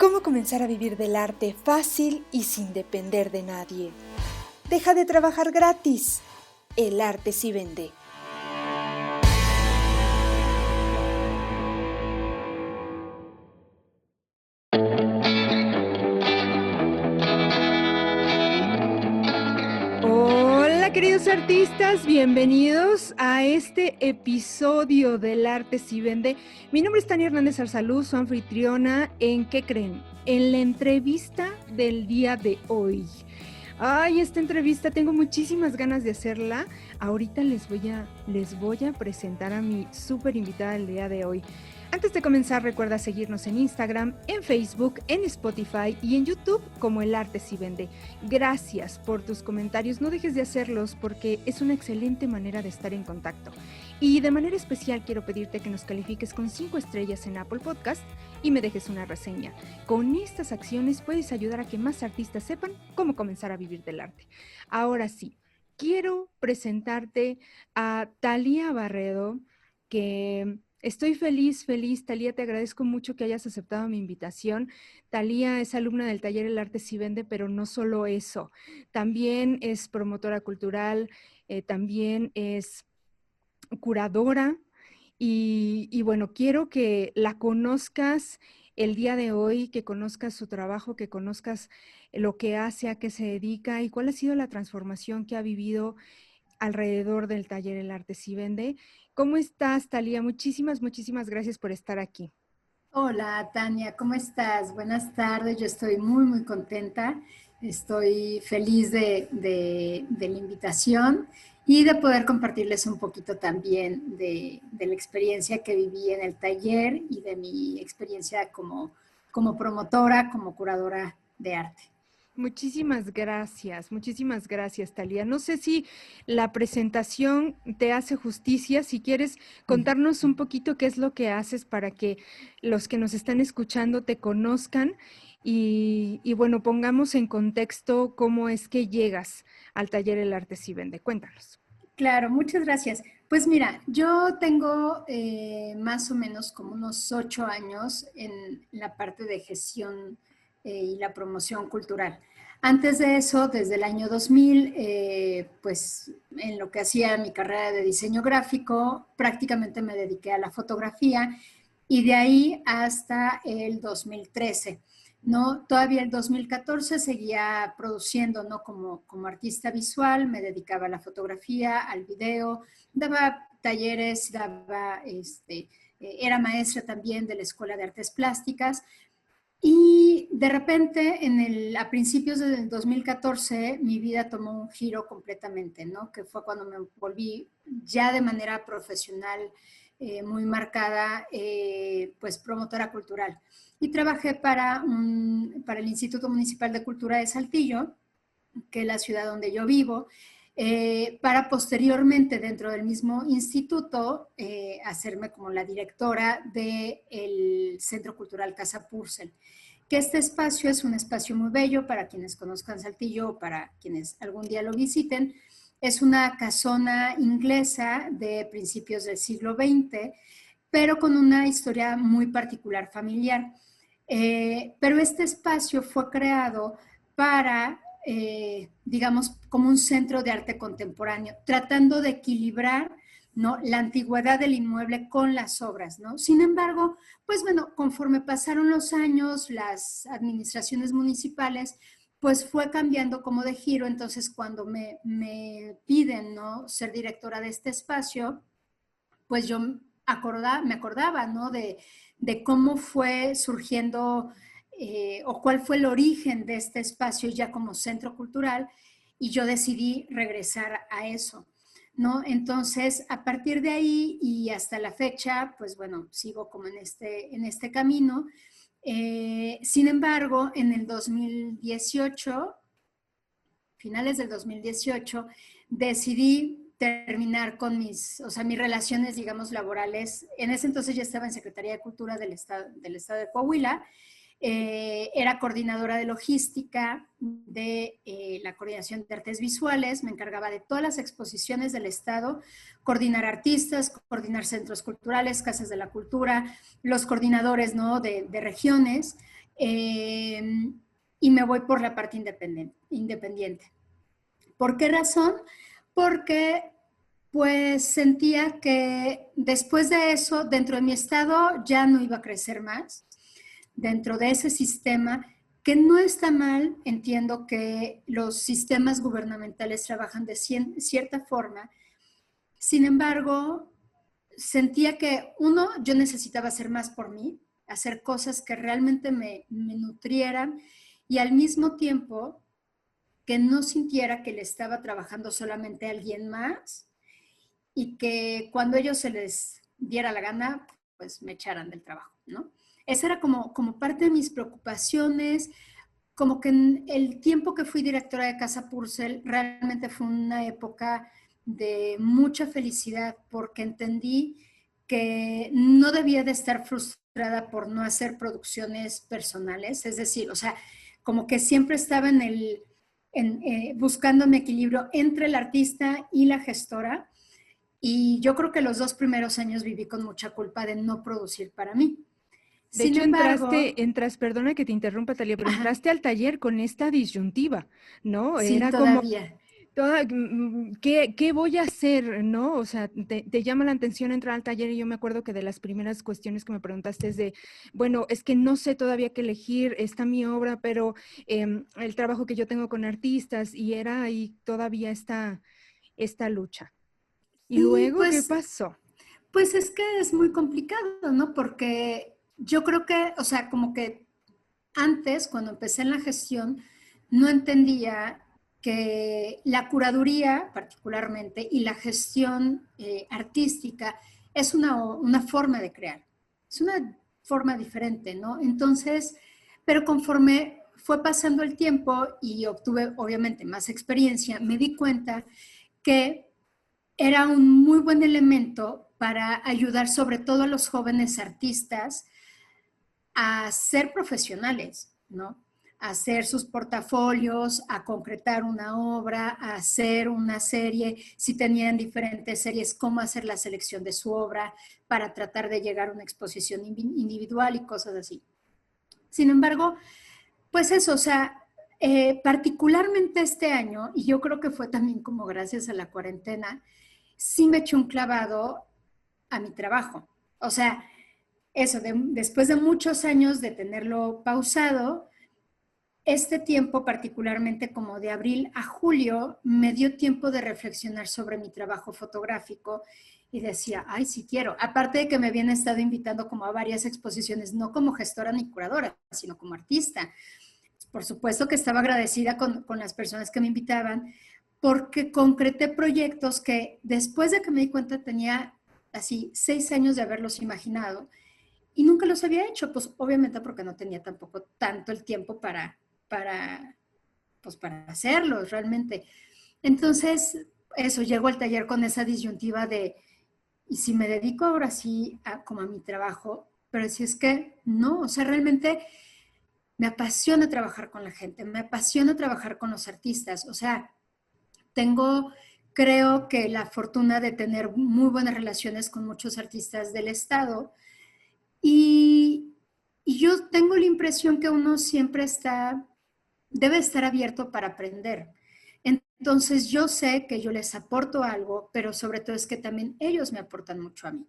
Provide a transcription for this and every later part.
¿Cómo comenzar a vivir del arte fácil y sin depender de nadie? Deja de trabajar gratis. El arte sí vende. Hola queridos artistas, bienvenidos a este episodio del Arte sí Vende. Mi nombre es Tania Hernández Arsaluz, su anfitriona. ¿En qué creen? En la entrevista del día de hoy. Ay, esta entrevista tengo muchísimas ganas de hacerla. Ahorita les voy a presentar a mi súper invitada del día de hoy. Antes de comenzar, recuerda seguirnos en Instagram, en Facebook, en Spotify y en YouTube como El Arte sí Vende. Gracias por tus comentarios, no dejes de hacerlos porque es una excelente manera de estar en contacto. Y de manera especial quiero pedirte que nos califiques con 5 estrellas en Apple Podcast y me dejes una reseña. Con estas acciones puedes ayudar a que más artistas sepan cómo comenzar a vivir del arte. Ahora sí, quiero presentarte a Thalía Barredo, que estoy feliz, Thalía, te agradezco mucho que hayas aceptado mi invitación. Thalía es alumna del taller El Arte sí Vende, pero no solo eso, también es promotora cultural, también es curadora y bueno, quiero que la conozcas el día de hoy, que conozcas su trabajo, que conozcas lo que hace, a qué se dedica y cuál ha sido la transformación que ha vivido alrededor del taller El Arte sí Vende. ¿Cómo estás, Thalía? Muchísimas gracias por estar aquí. Hola Tania, ¿cómo estás? Buenas tardes, yo estoy muy contenta, estoy feliz de la invitación y de poder compartirles un poquito también de la experiencia que viví en el taller y de mi experiencia como promotora, como curadora de arte. Muchísimas gracias, Thalía. No sé si la presentación te hace justicia, si quieres contarnos un poquito qué es lo que haces para que los que nos están escuchando te conozcan y bueno, pongamos en contexto cómo es que llegas al taller El Arte sí Vende. Cuéntanos. Claro, muchas gracias. Pues mira, yo tengo más o menos como unos 8 años en la parte de gestión y la promoción cultural. Antes de eso, desde el año 2000, pues en lo que hacía mi carrera de diseño gráfico, prácticamente me dediqué a la fotografía y de ahí hasta el 2013. ¿No? Todavía el 2014 seguía produciendo, ¿no? Como artista visual, me dedicaba a la fotografía, al video, daba talleres, era maestra también de la Escuela de Artes Plásticas. Y de repente, a principios del 2014, mi vida tomó un giro completamente, ¿no? Que fue cuando me volví ya de manera profesional muy marcada, pues promotora cultural. Y trabajé para el Instituto Municipal de Cultura de Saltillo, que es la ciudad donde yo vivo, para posteriormente dentro del mismo instituto hacerme como la directora del Centro Cultural Casa Purcell, que este espacio es un espacio muy bello para quienes conozcan Saltillo o para quienes algún día lo visiten. Es una casona inglesa de principios del siglo XX, pero con una historia muy particular familiar. Pero este espacio fue creado para, digamos, como un centro de arte contemporáneo, tratando de equilibrar, ¿no?, la antigüedad del inmueble con las obras, ¿no? Sin embargo, pues bueno, conforme pasaron los años, las administraciones municipales, pues fue cambiando como de giro. Entonces, cuando me piden, ¿no?, ser directora de este espacio, pues yo me acordaba, ¿no?, de cómo fue surgiendo o cuál fue el origen de este espacio ya como centro cultural, y yo decidí regresar a eso, ¿no? Entonces, a partir de ahí y hasta la fecha, pues bueno, sigo como en este camino. Sin embargo, en el 2018, finales del 2018, decidí terminar con mis relaciones, digamos, laborales. En ese entonces ya estaba en Secretaría de Cultura del Estado de Coahuila. Era coordinadora de logística de la coordinación de artes visuales, me encargaba de todas las exposiciones del Estado, coordinar artistas, coordinar centros culturales, casas de la cultura, los coordinadores, ¿no?, de regiones. y me voy por la parte independiente. ¿Por qué razón? Porque pues sentía que después de eso, dentro de mi estado ya no iba a crecer más, dentro de ese sistema, que no está mal, entiendo que los sistemas gubernamentales trabajan de cierta forma, sin embargo, sentía que uno, yo necesitaba hacer más por mí, hacer cosas que realmente me nutrieran y al mismo tiempo que no sintiera que le estaba trabajando solamente a alguien más y que cuando ellos se les diera la gana, pues me echaran del trabajo, ¿no? Esa era como parte de mis preocupaciones, como que en el tiempo que fui directora de Casa Purcell realmente fue una época de mucha felicidad porque entendí que no debía de estar frustrada por no hacer producciones personales, es decir, o sea, como que siempre estaba buscando mi equilibrio entre el artista y la gestora y yo creo que los 2 primeros años viví con mucha culpa de no producir para mí. De Sin hecho, embargo, perdona que te interrumpa, Talia, pero ajá, entraste al taller con esta disyuntiva, ¿no? sí, Era como, todavía. ¿qué voy a hacer, no? O sea, te llama la atención entrar al taller y yo me acuerdo que de las primeras cuestiones que me preguntaste es de, bueno, es que no sé todavía qué elegir, está mi obra, pero el trabajo que yo tengo con artistas y era ahí todavía esta lucha. ¿Y Sí, luego qué pasó? pues es que es muy complicado, ¿no? Porque yo creo que, o sea, como que antes, cuando empecé en la gestión, no entendía que la curaduría particularmente y la gestión artística es una forma de crear, es una forma diferente, ¿no? Entonces, pero conforme fue pasando el tiempo y obtuve obviamente más experiencia, me di cuenta que era un muy buen elemento para ayudar sobre todo a los jóvenes artistas a ser profesionales, ¿no? A hacer sus portafolios, a concretar una obra, a hacer una serie, si tenían diferentes series, cómo hacer la selección de su obra para tratar de llegar a una exposición individual y cosas así. Sin embargo, pues eso, o sea, particularmente este año, y yo creo que fue también como gracias a la cuarentena, sí me eché un clavado a mi trabajo. O sea, eso, después de muchos años de tenerlo pausado, este tiempo, particularmente como de abril a julio, me dio tiempo de reflexionar sobre mi trabajo fotográfico y decía, ay, sí quiero. Aparte de que me habían estado invitando como a varias exposiciones, no como gestora ni curadora, sino como artista. Por supuesto que estaba agradecida con las personas que me invitaban, porque concreté proyectos que después de que me di cuenta tenía así 6 años de haberlos imaginado y nunca los había hecho, pues obviamente porque no tenía tampoco tanto el tiempo para, pues, para hacerlos realmente. Entonces, eso, llego al taller con esa disyuntiva de, ¿y si me dedico ahora sí como a mi trabajo? Pero si es que no, o sea, realmente me apasiona trabajar con la gente, me apasiona trabajar con los artistas, o sea, tengo, creo que la fortuna de tener muy buenas relaciones con muchos artistas del estado y, y yo tengo la impresión que uno siempre debe estar abierto para aprender. Entonces yo sé que yo les aporto algo, pero sobre todo es que también ellos me aportan mucho a mí,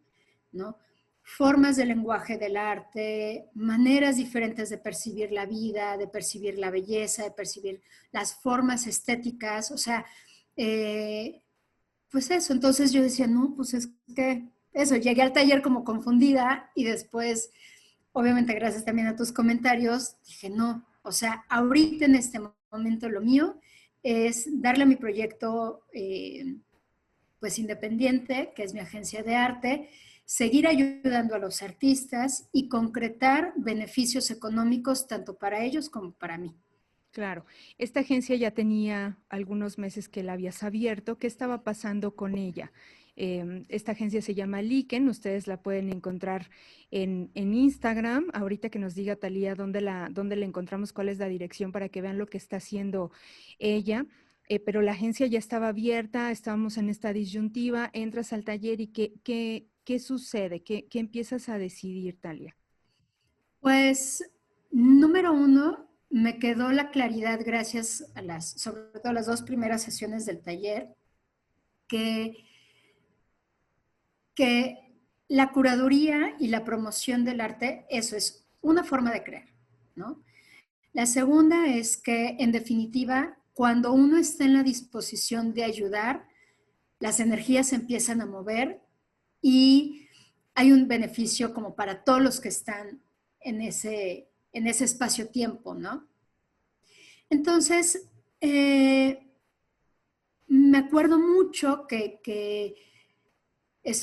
¿no? Formas de lenguaje del arte, maneras diferentes de percibir la vida, de percibir la belleza, de percibir las formas estéticas, o sea, eh, pues eso, entonces yo decía, no, pues es que eso, llegué al taller como confundida y después, obviamente gracias también a tus comentarios, dije, no, o sea, ahorita en este momento lo mío es darle a mi proyecto pues independiente, que es mi agencia de arte, seguir ayudando a los artistas y concretar beneficios económicos tanto para ellos como para mí. Claro, esta agencia ya tenía algunos meses que la habías abierto. ¿Qué estaba pasando con ella? Esta agencia se llama Liken, ustedes la pueden encontrar en Instagram. Ahorita que nos diga Talía dónde la encontramos, cuál es la dirección para que vean lo que está haciendo ella. Pero la agencia ya estaba abierta, estábamos en esta disyuntiva, entras al taller y ¿qué sucede? ¿Qué empiezas a decidir, Talia? Pues Número uno, me quedó la claridad gracias a sobre todo las 2 primeras sesiones del taller, que, que la curaduría y la promoción del arte, eso es una forma de crear, ¿no? La segunda es que, en definitiva, cuando uno está en la disposición de ayudar, las energías se empiezan a mover y hay un beneficio como para todos los que están en ese espacio-tiempo, ¿no? Entonces, me acuerdo mucho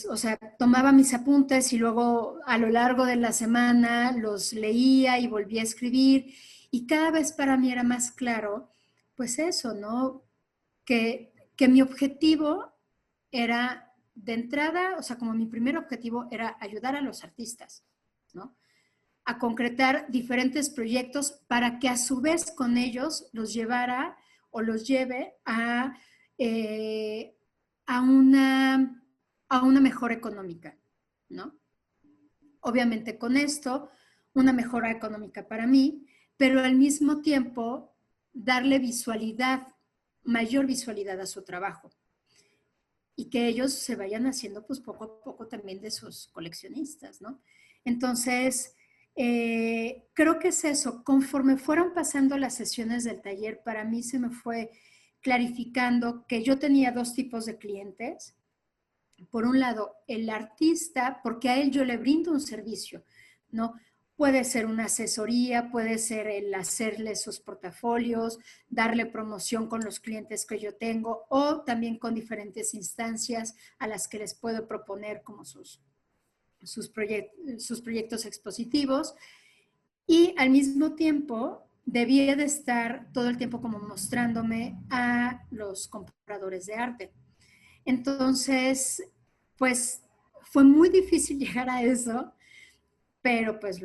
o sea, tomaba mis apuntes y luego a lo largo de la semana los leía y volvía a escribir y cada vez para mí era más claro, pues eso, ¿no? Que mi objetivo era de entrada, o sea, como mi primer objetivo era ayudar a los artistas, ¿no? A concretar diferentes proyectos para que a su vez con ellos los llevara o los lleve eh, a, una, a una mejora económica, ¿no? Obviamente con esto, una mejora económica para mí, pero al mismo tiempo darle visualidad, mayor visualidad a su trabajo y que ellos se vayan haciendo pues poco a poco también de sus coleccionistas, ¿no? Entonces, creo que es eso, conforme fueron pasando las sesiones del taller, para mí se me fue clarificando que yo tenía 2 tipos de clientes. Por un lado, el artista, porque a él yo le brindo un servicio, ¿no? Puede ser una asesoría, puede ser el hacerle sus portafolios, darle promoción con los clientes que yo tengo o también con diferentes instancias a las que les puedo proponer como sus proyectos expositivos. Y al mismo tiempo debía de estar todo el tiempo como mostrándome a los compradores de arte. Entonces, pues fue muy difícil llegar a eso, pero pues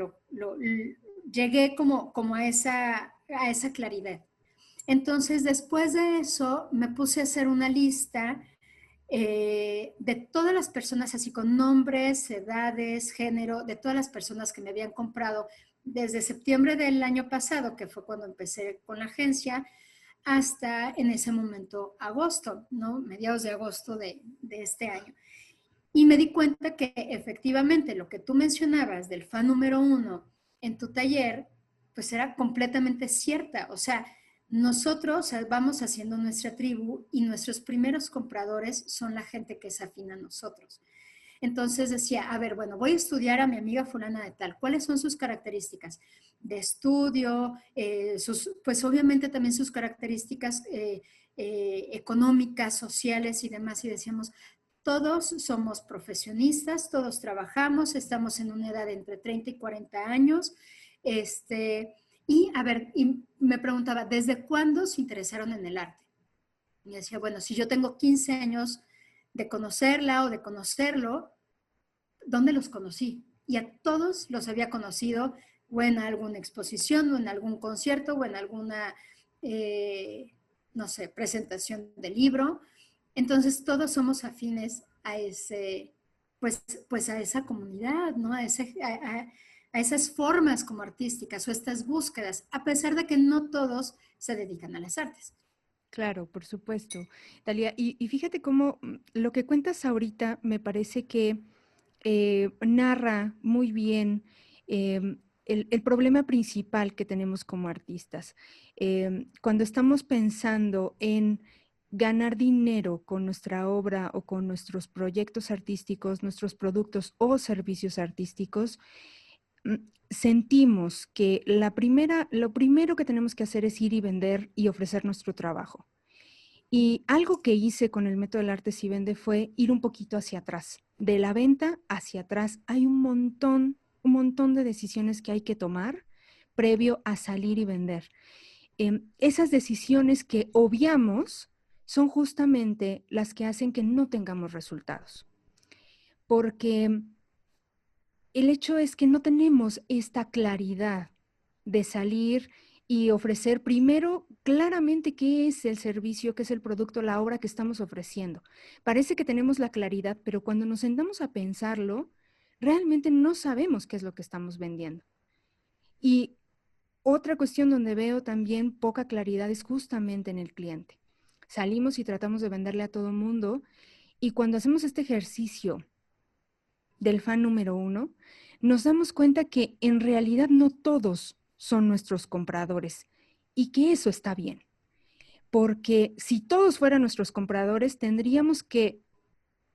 llegué como a esa claridad. Entonces, después de eso, me puse a hacer una lista de todas las personas, así con nombres, edades, género, de todas las personas que me habían comprado desde septiembre del año pasado, que fue cuando empecé con la agencia, hasta en ese momento agosto, ¿no? Mediados de agosto de este año. Y me di cuenta que efectivamente lo que tú mencionabas del fan número 1 en tu taller, pues era completamente cierta. O sea, nosotros vamos haciendo nuestra tribu y nuestros primeros compradores son la gente que es afín a nosotros. Entonces decía, a ver, bueno, voy a estudiar a mi amiga fulana de tal. ¿Cuáles son sus características de estudio? Pues obviamente también sus características económicas, sociales y demás. Y decíamos, todos somos profesionistas, todos trabajamos, estamos en una edad de entre 30 y 40 años. Y a ver, y me preguntaba, ¿desde cuándo se interesaron en el arte? Y decía, bueno, si yo tengo 15 años de conocerla o de conocerlo, ¿dónde los conocí? Y a todos los había conocido o en alguna exposición o en algún concierto o en alguna, no sé, presentación de libro. Entonces todos somos afines a ese, pues a esa comunidad, ¿no? A esas formas como artísticas o estas búsquedas, a pesar de que no todos se dedican a las artes. Claro, por supuesto. Dalia, y fíjate cómo lo que cuentas ahorita me parece que narra muy bien el problema principal que tenemos como artistas. Cuando estamos pensando en ganar dinero con nuestra obra o con nuestros proyectos artísticos, nuestros productos o servicios artísticos, sentimos que lo primero que tenemos que hacer es ir y vender y ofrecer nuestro trabajo. Y algo que hice con el método del arte si vende fue ir un poquito hacia atrás. De la venta hacia atrás hay un montón de decisiones que hay que tomar previo a salir y vender. Esas decisiones que obviamos son justamente las que hacen que no tengamos resultados. Porque el hecho es que no tenemos esta claridad de salir y ofrecer primero claramente qué es el servicio, qué es el producto, la obra que estamos ofreciendo. Parece que tenemos la claridad, pero cuando nos sentamos a pensarlo, realmente no sabemos qué es lo que estamos vendiendo. Y Otra cuestión donde veo también poca claridad es justamente en el cliente. Salimos y tratamos de venderle a todo mundo y cuando hacemos este ejercicio del fan número 1, nos damos cuenta que en realidad no todos son nuestros compradores y que eso está bien. Porque si todos fueran nuestros compradores, tendríamos que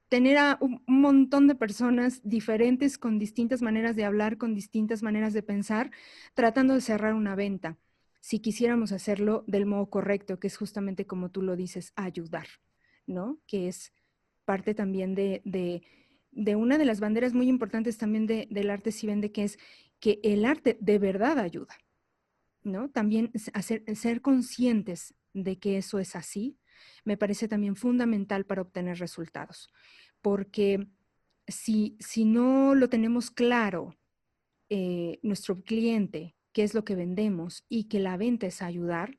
tener a un montón de personas diferentes con distintas maneras de hablar, con distintas maneras de pensar, tratando de cerrar una venta. Si quisiéramos hacerlo del modo correcto, que es justamente como tú lo dices, ayudar, ¿no? Que es parte también de una de las banderas muy importantes también del arte si vende, que es que el arte de verdad ayuda, ¿no? También ser conscientes de que eso es así, me parece también fundamental para obtener resultados, porque si no lo tenemos claro, nuestro cliente, qué es lo que vendemos y que la venta es ayudar,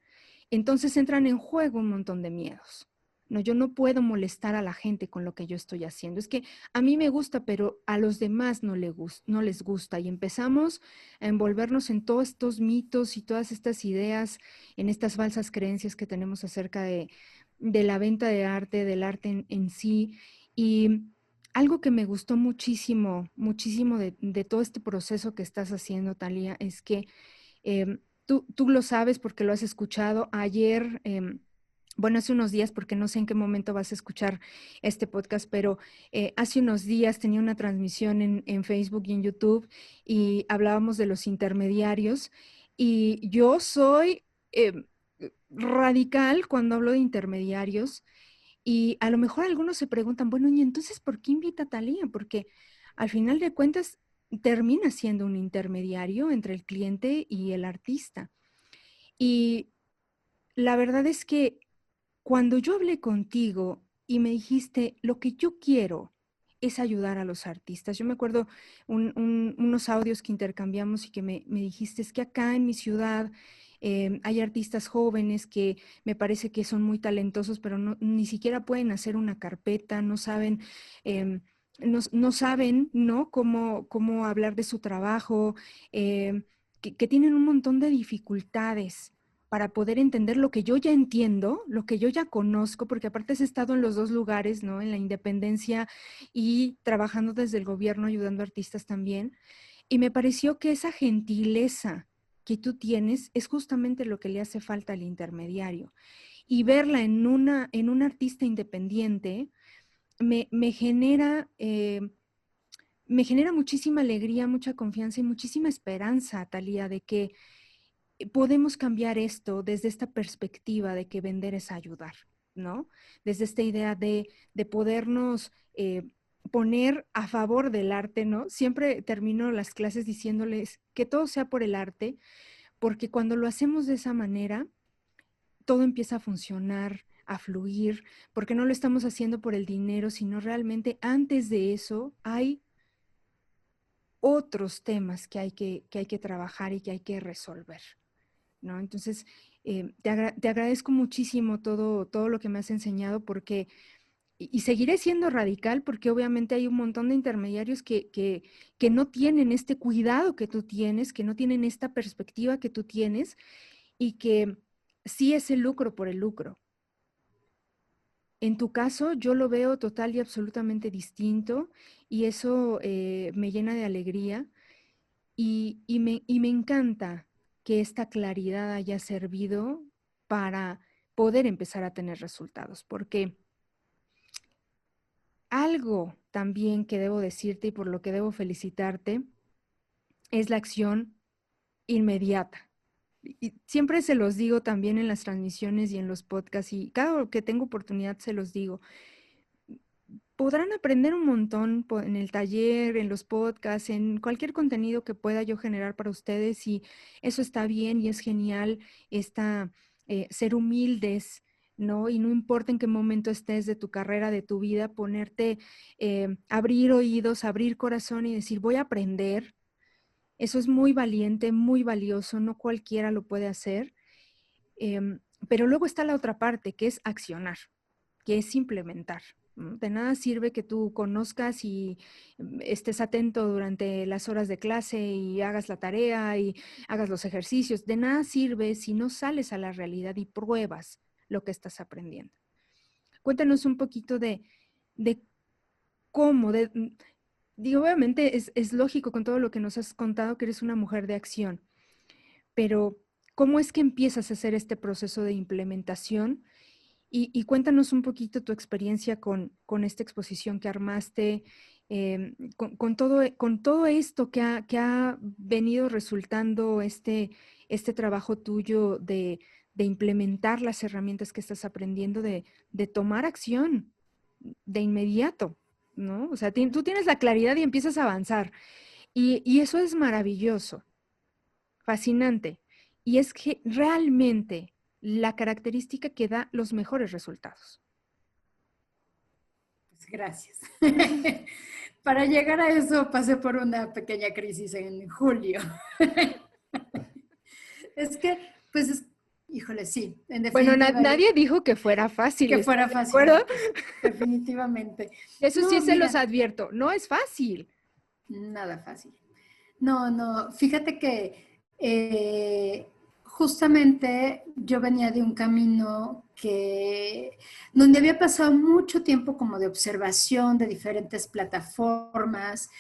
entonces entran en juego un montón de miedos. No, yo no puedo molestar a la gente con lo que yo estoy haciendo. Es que a mí me gusta, pero a los demás no les gusta. Y empezamos a envolvernos en todos estos mitos y todas estas ideas, en estas falsas creencias que tenemos acerca de la venta de arte, del arte en sí. Y algo que me gustó muchísimo, muchísimo de todo este proceso que estás haciendo, Thalía, es que tú lo sabes porque lo has escuchado. Ayer, bueno, hace unos días, porque no sé en qué momento vas a escuchar este podcast, pero hace unos días tenía una transmisión en Facebook y en YouTube y hablábamos de los intermediarios y yo soy radical cuando hablo de intermediarios y a lo mejor algunos se preguntan, bueno, ¿y entonces por qué invita a Thalía? Porque al final de cuentas termina siendo un intermediario entre el cliente y el artista. Y la verdad es que cuando yo hablé contigo y me dijiste, lo que yo quiero es ayudar a los artistas. Yo me acuerdo unos audios que intercambiamos y que me dijiste, es que acá en mi ciudad hay artistas jóvenes que me parece que son muy talentosos, pero ni siquiera pueden hacer una carpeta, no saben, no saben, ¿no? Cómo hablar de su trabajo, que tienen un montón de dificultades para poder entender lo que yo ya entiendo, lo que yo ya conozco, porque aparte has estado en los dos lugares, ¿no? En la independencia y trabajando desde el gobierno, ayudando a artistas también. Y me pareció que esa gentileza que tú tienes es justamente lo que le hace falta al intermediario. Y verla en un artista independiente me genera... me genera muchísima alegría, mucha confianza y muchísima esperanza, Thalía, de que podemos cambiar esto desde esta perspectiva de que vender es ayudar, ¿no? Desde esta idea de podernos poner a favor del arte, ¿no? Siempre termino las clases diciéndoles que todo sea por el arte, porque cuando lo hacemos de esa manera, todo empieza a funcionar, a fluir, porque no lo estamos haciendo por el dinero, sino realmente antes de eso hay otros temas que hay que trabajar y que hay que resolver. ¿No? Entonces, te agradezco muchísimo todo lo que me has enseñado porque, y seguiré siendo radical porque obviamente hay un montón de intermediarios que no tienen este cuidado que tú tienes, que no tienen esta perspectiva que tú tienes y que sí es el lucro por el lucro. En tu caso, yo lo veo total y absolutamente distinto y eso me llena de alegría y me encanta que esta claridad haya servido para poder empezar a tener resultados, porque algo también que debo decirte y por lo que debo felicitarte es la acción inmediata. Y siempre se los digo también en las transmisiones y en los podcasts y cada que tengo oportunidad se los digo. Podrán aprender un montón en el taller, en los podcasts, en cualquier contenido que pueda yo generar para ustedes y eso está bien y es genial, esta, ser humildes, ¿no? Y no importa en qué momento estés de tu carrera, de tu vida, ponerte, abrir oídos, abrir corazón y decir, voy a aprender. Eso es muy valiente, muy valioso, no cualquiera lo puede hacer. Pero luego está la otra parte, que es accionar, que es implementar. ¿no? De nada sirve que tú conozcas y estés atento durante las horas de clase y hagas la tarea y hagas los ejercicios. De nada sirve si no sales a la realidad y pruebas lo que estás aprendiendo. Cuéntanos un poquito de cómo, digo, obviamente es lógico con todo lo que nos has contado que eres una mujer de acción, pero ¿cómo es que empiezas a hacer este proceso de implementación? Y cuéntanos un poquito tu experiencia con esta exposición que armaste, con todo esto que ha venido resultando este trabajo tuyo de implementar las herramientas que estás aprendiendo, de tomar acción de inmediato, ¿no? O sea, tú tienes la claridad y empiezas a avanzar. Y eso es maravilloso, fascinante. Y es que realmente la característica que da los mejores resultados. Pues gracias. Para llegar a eso pasé por una pequeña crisis en julio. Es que, pues, híjole, sí, en Bueno, definitiva, nadie dijo que fuera fácil, que ¿estás fuera de fácil, acuerdo? pues, definitivamente. Eso sí No, se los mira, advierto, no es fácil. nada fácil. No, no, fíjate que justamente yo venía de un camino donde había pasado mucho tiempo como de observación de diferentes plataformas,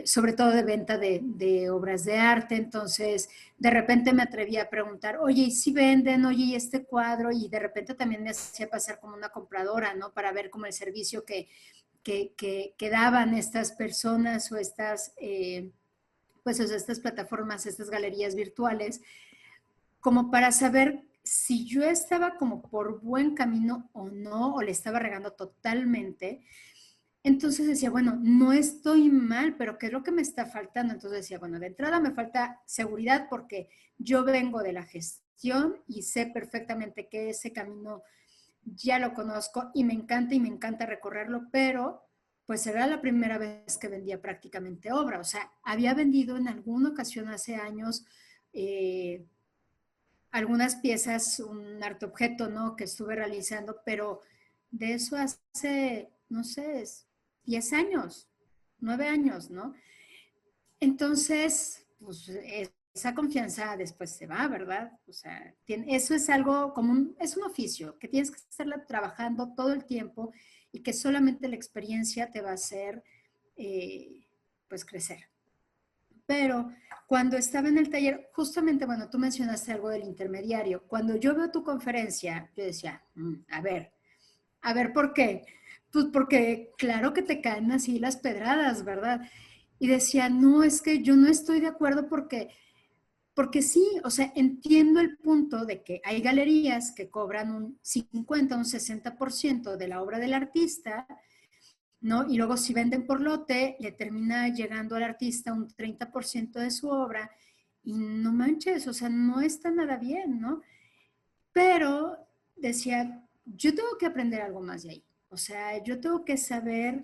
sobre todo de venta de obras de arte. Entonces, de repente me atreví a preguntar, oye, ¿y si venden? Oye, ¿y este cuadro? Y de repente también me hacía pasar como una compradora, ¿no? Para ver como el servicio que daban estas personas o estas... pues o sea, estas plataformas, estas galerías virtuales, como para saber si yo estaba como por buen camino o no, o le estaba regando totalmente. Entonces decía, bueno, no estoy mal, pero ¿qué es lo que me está faltando? Entonces decía, bueno, de entrada me falta seguridad porque yo vengo de la gestión y sé perfectamente que ese camino ya lo conozco y me encanta recorrerlo, pero pues era la primera vez que vendía prácticamente obra. O sea, había vendido en alguna ocasión hace años eh, algunas piezas, un arte objeto, ¿no? Que estuve realizando, pero de eso hace, no sé, 10 años, 9 años, ¿no? Entonces, pues esa confianza después se va, ¿verdad? O sea, eso es algo como es un oficio que tienes que estarla trabajando todo el tiempo y que solamente la experiencia te va a hacer, pues, crecer. Pero cuando estaba en el taller, justamente, bueno, tú mencionaste algo del intermediario. Cuando yo veo tu conferencia, yo decía, a ver, ¿por qué? Pues porque claro que te caen así las pedradas, ¿verdad? Y decía, no, es que yo no estoy de acuerdo porque sí, o sea, entiendo el punto de que hay galerías que cobran un 50, un 60% de la obra del artista, ¿no? Y luego si venden por lote, le termina llegando al artista un 30% de su obra y no manches, o sea, no está nada bien, ¿no? Pero decía, yo tengo que aprender algo más de ahí. O sea, yo tengo que saber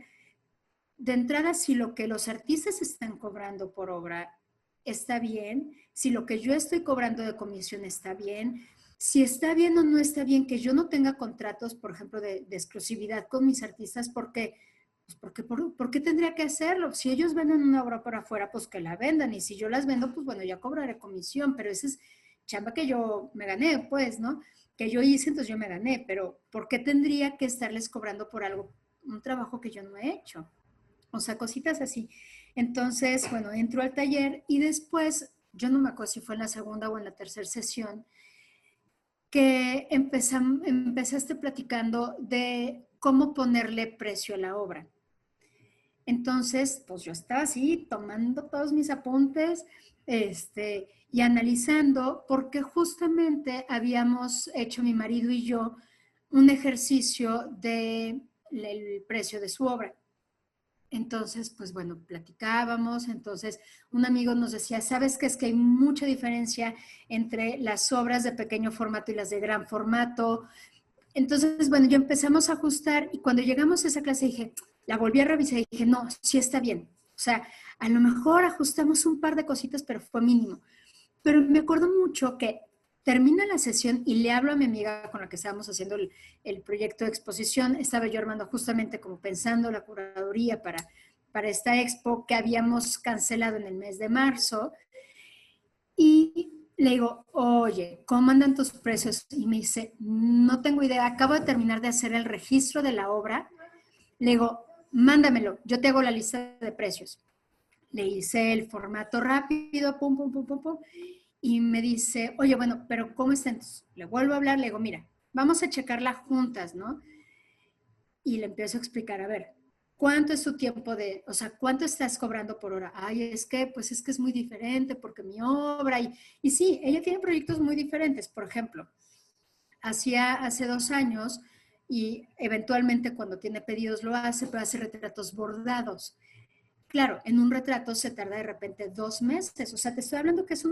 de entrada si lo que los artistas están cobrando por obra está bien, si lo que yo estoy cobrando de comisión está bien, si está bien o no está bien que yo no tenga contratos, por ejemplo, de exclusividad con mis artistas, porque, pues ¿por qué tendría que hacerlo? Si ellos venden una obra por afuera, pues que la vendan, y si yo las vendo, pues bueno, ya cobraré comisión, pero esa es chamba que yo me gané, pues, ¿no? Que yo hice, entonces yo me gané, pero ¿por qué tendría que estarles cobrando por algo, un trabajo que yo no he hecho? O sea, cositas así. Entonces, bueno, entro al taller y después, yo no me acuerdo si fue en la segunda o en la tercera sesión, que empezaste platicando de cómo ponerle precio a la obra. Entonces, pues yo estaba así tomando todos mis apuntes, y analizando, porque justamente habíamos hecho mi marido y yo un ejercicio del precio de su obra. Entonces, pues bueno, platicábamos, entonces un amigo nos decía, ¿sabes qué? Es que hay mucha diferencia entre las obras de pequeño formato y las de gran formato. Entonces, bueno, ya empezamos a ajustar y cuando llegamos a esa clase dije, la volví a revisar y dije, no, sí está bien. O sea, a lo mejor ajustamos un par de cositas, pero fue mínimo. Pero me acuerdo mucho que termina la sesión y le hablo a mi amiga con la que estábamos haciendo el proyecto de exposición. Estaba yo armando justamente como pensando la curaduría para esta expo que habíamos cancelado en el mes de marzo. Y le digo, oye, ¿cómo andan tus precios? Y me dice, no tengo idea, acabo de terminar de hacer el registro de la obra. Le digo, mándamelo, yo te hago la lista de precios. Le hice el formato rápido, pum, pum, pum, pum, pum. Y me dice, oye, bueno, pero ¿cómo está entonces? Le vuelvo a hablar, le digo, mira, vamos a checarla juntas, ¿no? Y le empiezo a explicar, a ver, ¿cuánto es tu tiempo de, o sea, cuánto estás cobrando por hora? Ay, pues es que es muy diferente porque mi obra, y sí, ella tiene proyectos muy diferentes. Por ejemplo, hace 2 años y eventualmente cuando tiene pedidos lo hace, pero hace retratos bordados. Claro, en un retrato se tarda de repente 2 meses. O sea, te estoy hablando que es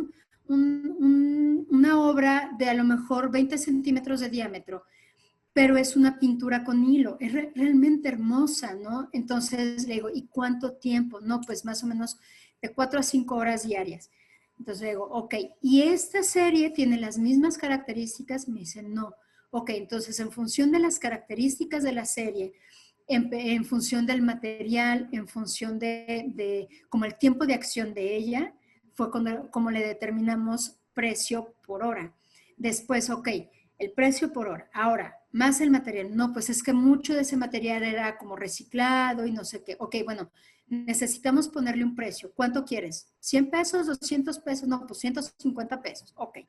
una obra de a lo mejor 20 centímetros de diámetro, pero es una pintura con hilo. Es realmente hermosa, ¿no? Entonces le digo, ¿y cuánto tiempo? No, pues más o menos de 4 a 5 horas diarias. Entonces le digo, ok, ¿y esta serie tiene las mismas características? Me dice, no. Ok, entonces en función de las características de la serie, en función del material, en función de como el tiempo de acción de ella, fue como le determinamos precio por hora. Después, ok, el precio por hora. Ahora, más el material. No, pues es que mucho de ese material era como reciclado y no sé qué. Ok, bueno, necesitamos ponerle un precio. ¿Cuánto quieres? ¿100 pesos? ¿200 pesos? No, pues 150 pesos. Ok,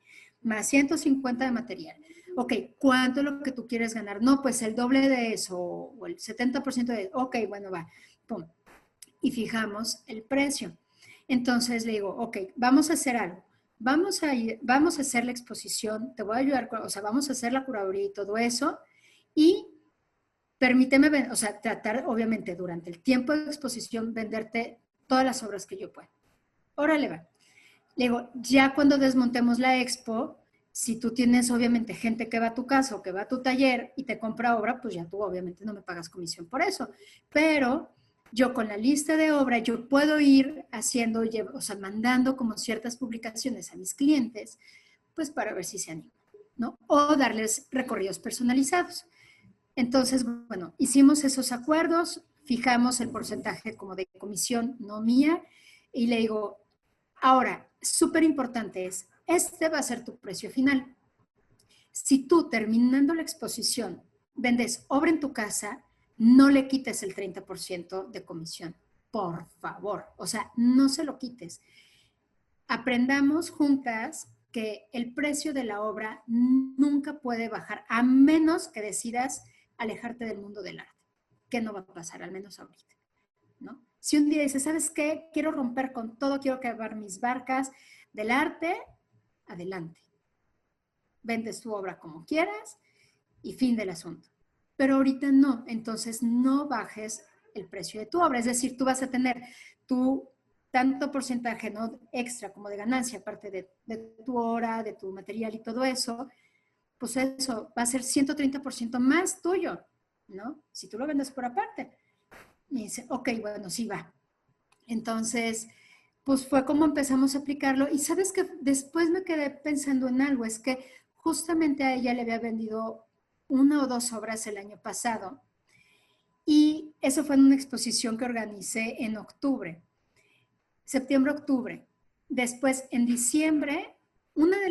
más 150 de material. Ok, ¿cuánto es lo que tú quieres ganar? No, pues el doble de eso o el 70% de eso. Ok, bueno, va. Pum. Y fijamos el precio. Entonces le digo, ok, vamos a hacer algo. Vamos a hacer la exposición, te voy a ayudar, o sea, vamos a hacer la curaduría y todo eso. Y permíteme, o sea, tratar, obviamente, durante el tiempo de exposición, venderte todas las obras que yo pueda. Órale, va. Le digo, ya cuando desmontemos la expo, si tú tienes obviamente gente que va a tu casa o que va a tu taller y te compra obra, pues ya tú obviamente no me pagas comisión por eso. Pero yo con la lista de obra, yo puedo ir haciendo, o sea, mandando como ciertas publicaciones a mis clientes, pues para ver si se animan, ¿no? O darles recorridos personalizados. Entonces, bueno, hicimos esos acuerdos, fijamos el porcentaje como de comisión, no mía, y le digo, ahora, súper importante es, este va a ser tu precio final. Si tú terminando la exposición vendes obra en tu casa, no le quites el 30% de comisión, por favor. O sea, no se lo quites. Aprendamos juntas que el precio de la obra nunca puede bajar, a menos que decidas alejarte del mundo del arte, que no va a pasar, al menos ahorita, ¿no? Si un día dices, ¿sabes qué? Quiero romper con todo, quiero quebrar mis barcas del arte, adelante. Vendes tu obra como quieras y fin del asunto. Pero ahorita no, entonces no bajes el precio de tu obra. Es decir, tú vas a tener tu tanto porcentaje, ¿no?, extra como de ganancia, aparte de tu hora, de tu material y todo eso, pues eso va a ser 130% más tuyo, ¿no? Si tú lo vendes por aparte. Y dice, ok, bueno, sí va. Entonces, pues fue como empezamos a aplicarlo. Y sabes que después me quedé pensando en algo, es que justamente a ella le había vendido 1 o 2 obras el año pasado. Y eso fue en una exposición que organicé en octubre, septiembre-octubre. Después, en diciembre, una de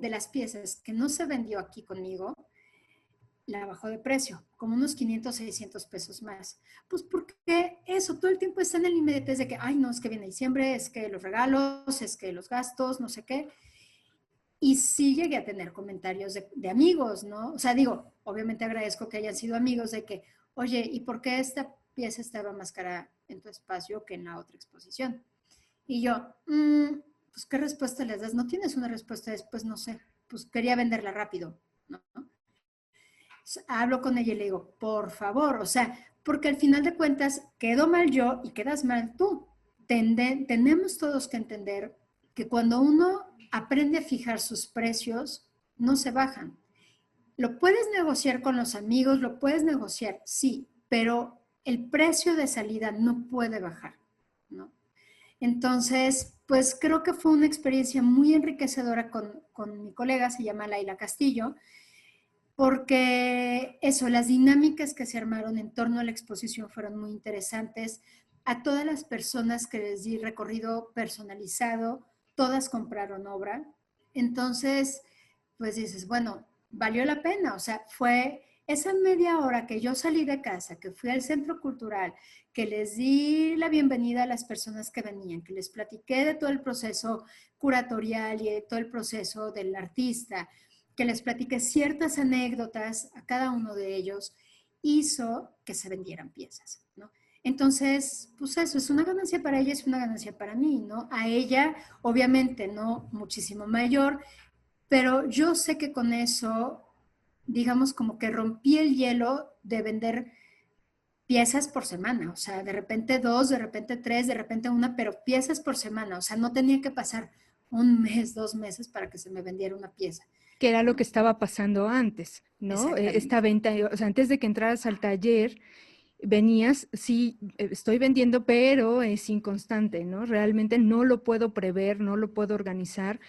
las piezas que no se vendió aquí conmigo, la bajó de precio, como unos 500, 600 pesos más. Pues porque eso, todo el tiempo está en el inmediatez de que, ay, no, es que viene diciembre, es que los regalos, es que los gastos, no sé qué. Y sí llegué a tener comentarios de amigos, ¿no? O sea, digo, obviamente agradezco que hayan sido amigos de que, oye, ¿y por qué esta pieza estaba más cara en tu espacio que en la otra exposición? Y yo, pues, ¿qué respuesta les das? No tienes una respuesta después, no sé, pues quería venderla rápido, ¿no? Hablo con ella y le digo, por favor, o sea, porque al final de cuentas quedo mal yo y quedas mal tú. Tenemos todos que entender que cuando uno aprende a fijar sus precios, no se bajan. Lo puedes negociar con los amigos, lo puedes negociar, sí, pero el precio de salida no puede bajar, ¿no? Entonces, Pues creo que fue una experiencia muy enriquecedora con mi colega, se llama Laila Castillo, porque eso, las dinámicas que se armaron en torno a la exposición fueron muy interesantes. A todas las personas que les di recorrido personalizado, todas compraron obra. Entonces, pues dices, bueno, valió la pena. O sea, fue esa media hora que yo salí de casa, que fui al centro cultural, que les di la bienvenida a las personas que venían, que les platiqué de todo el proceso curatorial y de todo el proceso del artista, que les platiqué ciertas anécdotas a cada uno de ellos, hizo que se vendieran piezas, ¿no? Entonces, pues eso, es una ganancia para ella, es una ganancia para mí, ¿no? A ella, obviamente, no muchísimo mayor, pero yo sé que con eso, digamos, como que rompí el hielo de vender piezas por semana, o sea, de repente dos, de repente tres, de repente una, pero piezas por semana, o sea, no tenía que pasar un mes, 2 meses para que se me vendiera una pieza, Que era lo ¿no? que estaba pasando antes, ¿no? Esta Exactamente. venta, o sea, antes de que entraras al taller, venías, sí, estoy vendiendo, pero es inconstante, ¿no? Realmente no lo puedo prever, no lo puedo organizar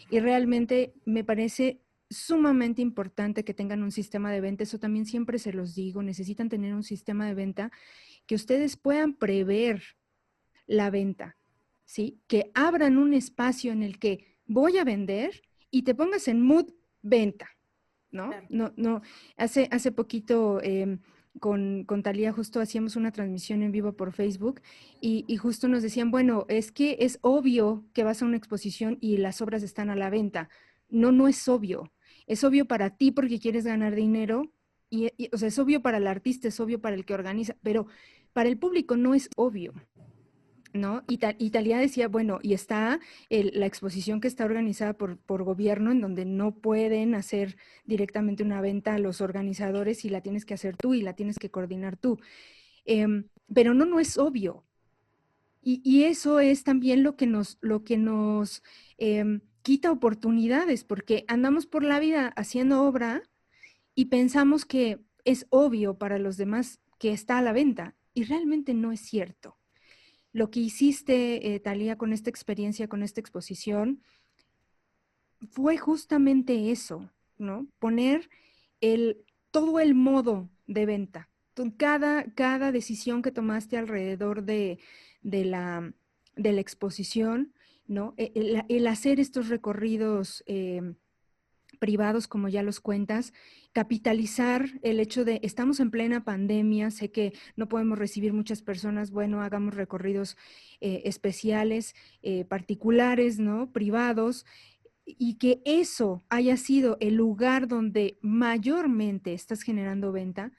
y realmente me parece sumamente importante que tengan un sistema de venta. Eso también siempre se los digo, necesitan tener un sistema de venta que ustedes puedan prever la venta, ¿sí? Que abran un espacio en el que voy a vender y te pongas en mood venta, ¿no? Claro. No. Hace poquito con Talía justo hacíamos una transmisión en vivo por Facebook y justo nos decían, bueno, es que es obvio que vas a una exposición y las obras están a la venta. No, no es obvio. Es obvio para ti porque quieres ganar dinero o sea, es obvio para el artista, es obvio para el que organiza, pero para el público no es obvio. ¿No? Italia decía, bueno, y está la exposición que está organizada por gobierno, en donde no pueden hacer directamente una venta a los organizadores y la tienes que hacer tú y la tienes que coordinar tú. Pero no es obvio. Y eso es también lo que nos quita oportunidades, porque andamos por la vida haciendo obra y pensamos que es obvio para los demás que está a la venta, y realmente no es cierto. Lo que hiciste, Talía, con esta experiencia, con esta exposición, fue justamente eso, ¿no? Poner todo el modo de venta. Cada decisión que tomaste alrededor de la, de la exposición, ¿no? El hacer estos recorridos privados, como ya los cuentas, capitalizar el hecho de estamos en plena pandemia, sé que no podemos recibir muchas personas, bueno, hagamos recorridos especiales, particulares, ¿no? Privados, y que eso haya sido el lugar donde mayormente estás generando venta,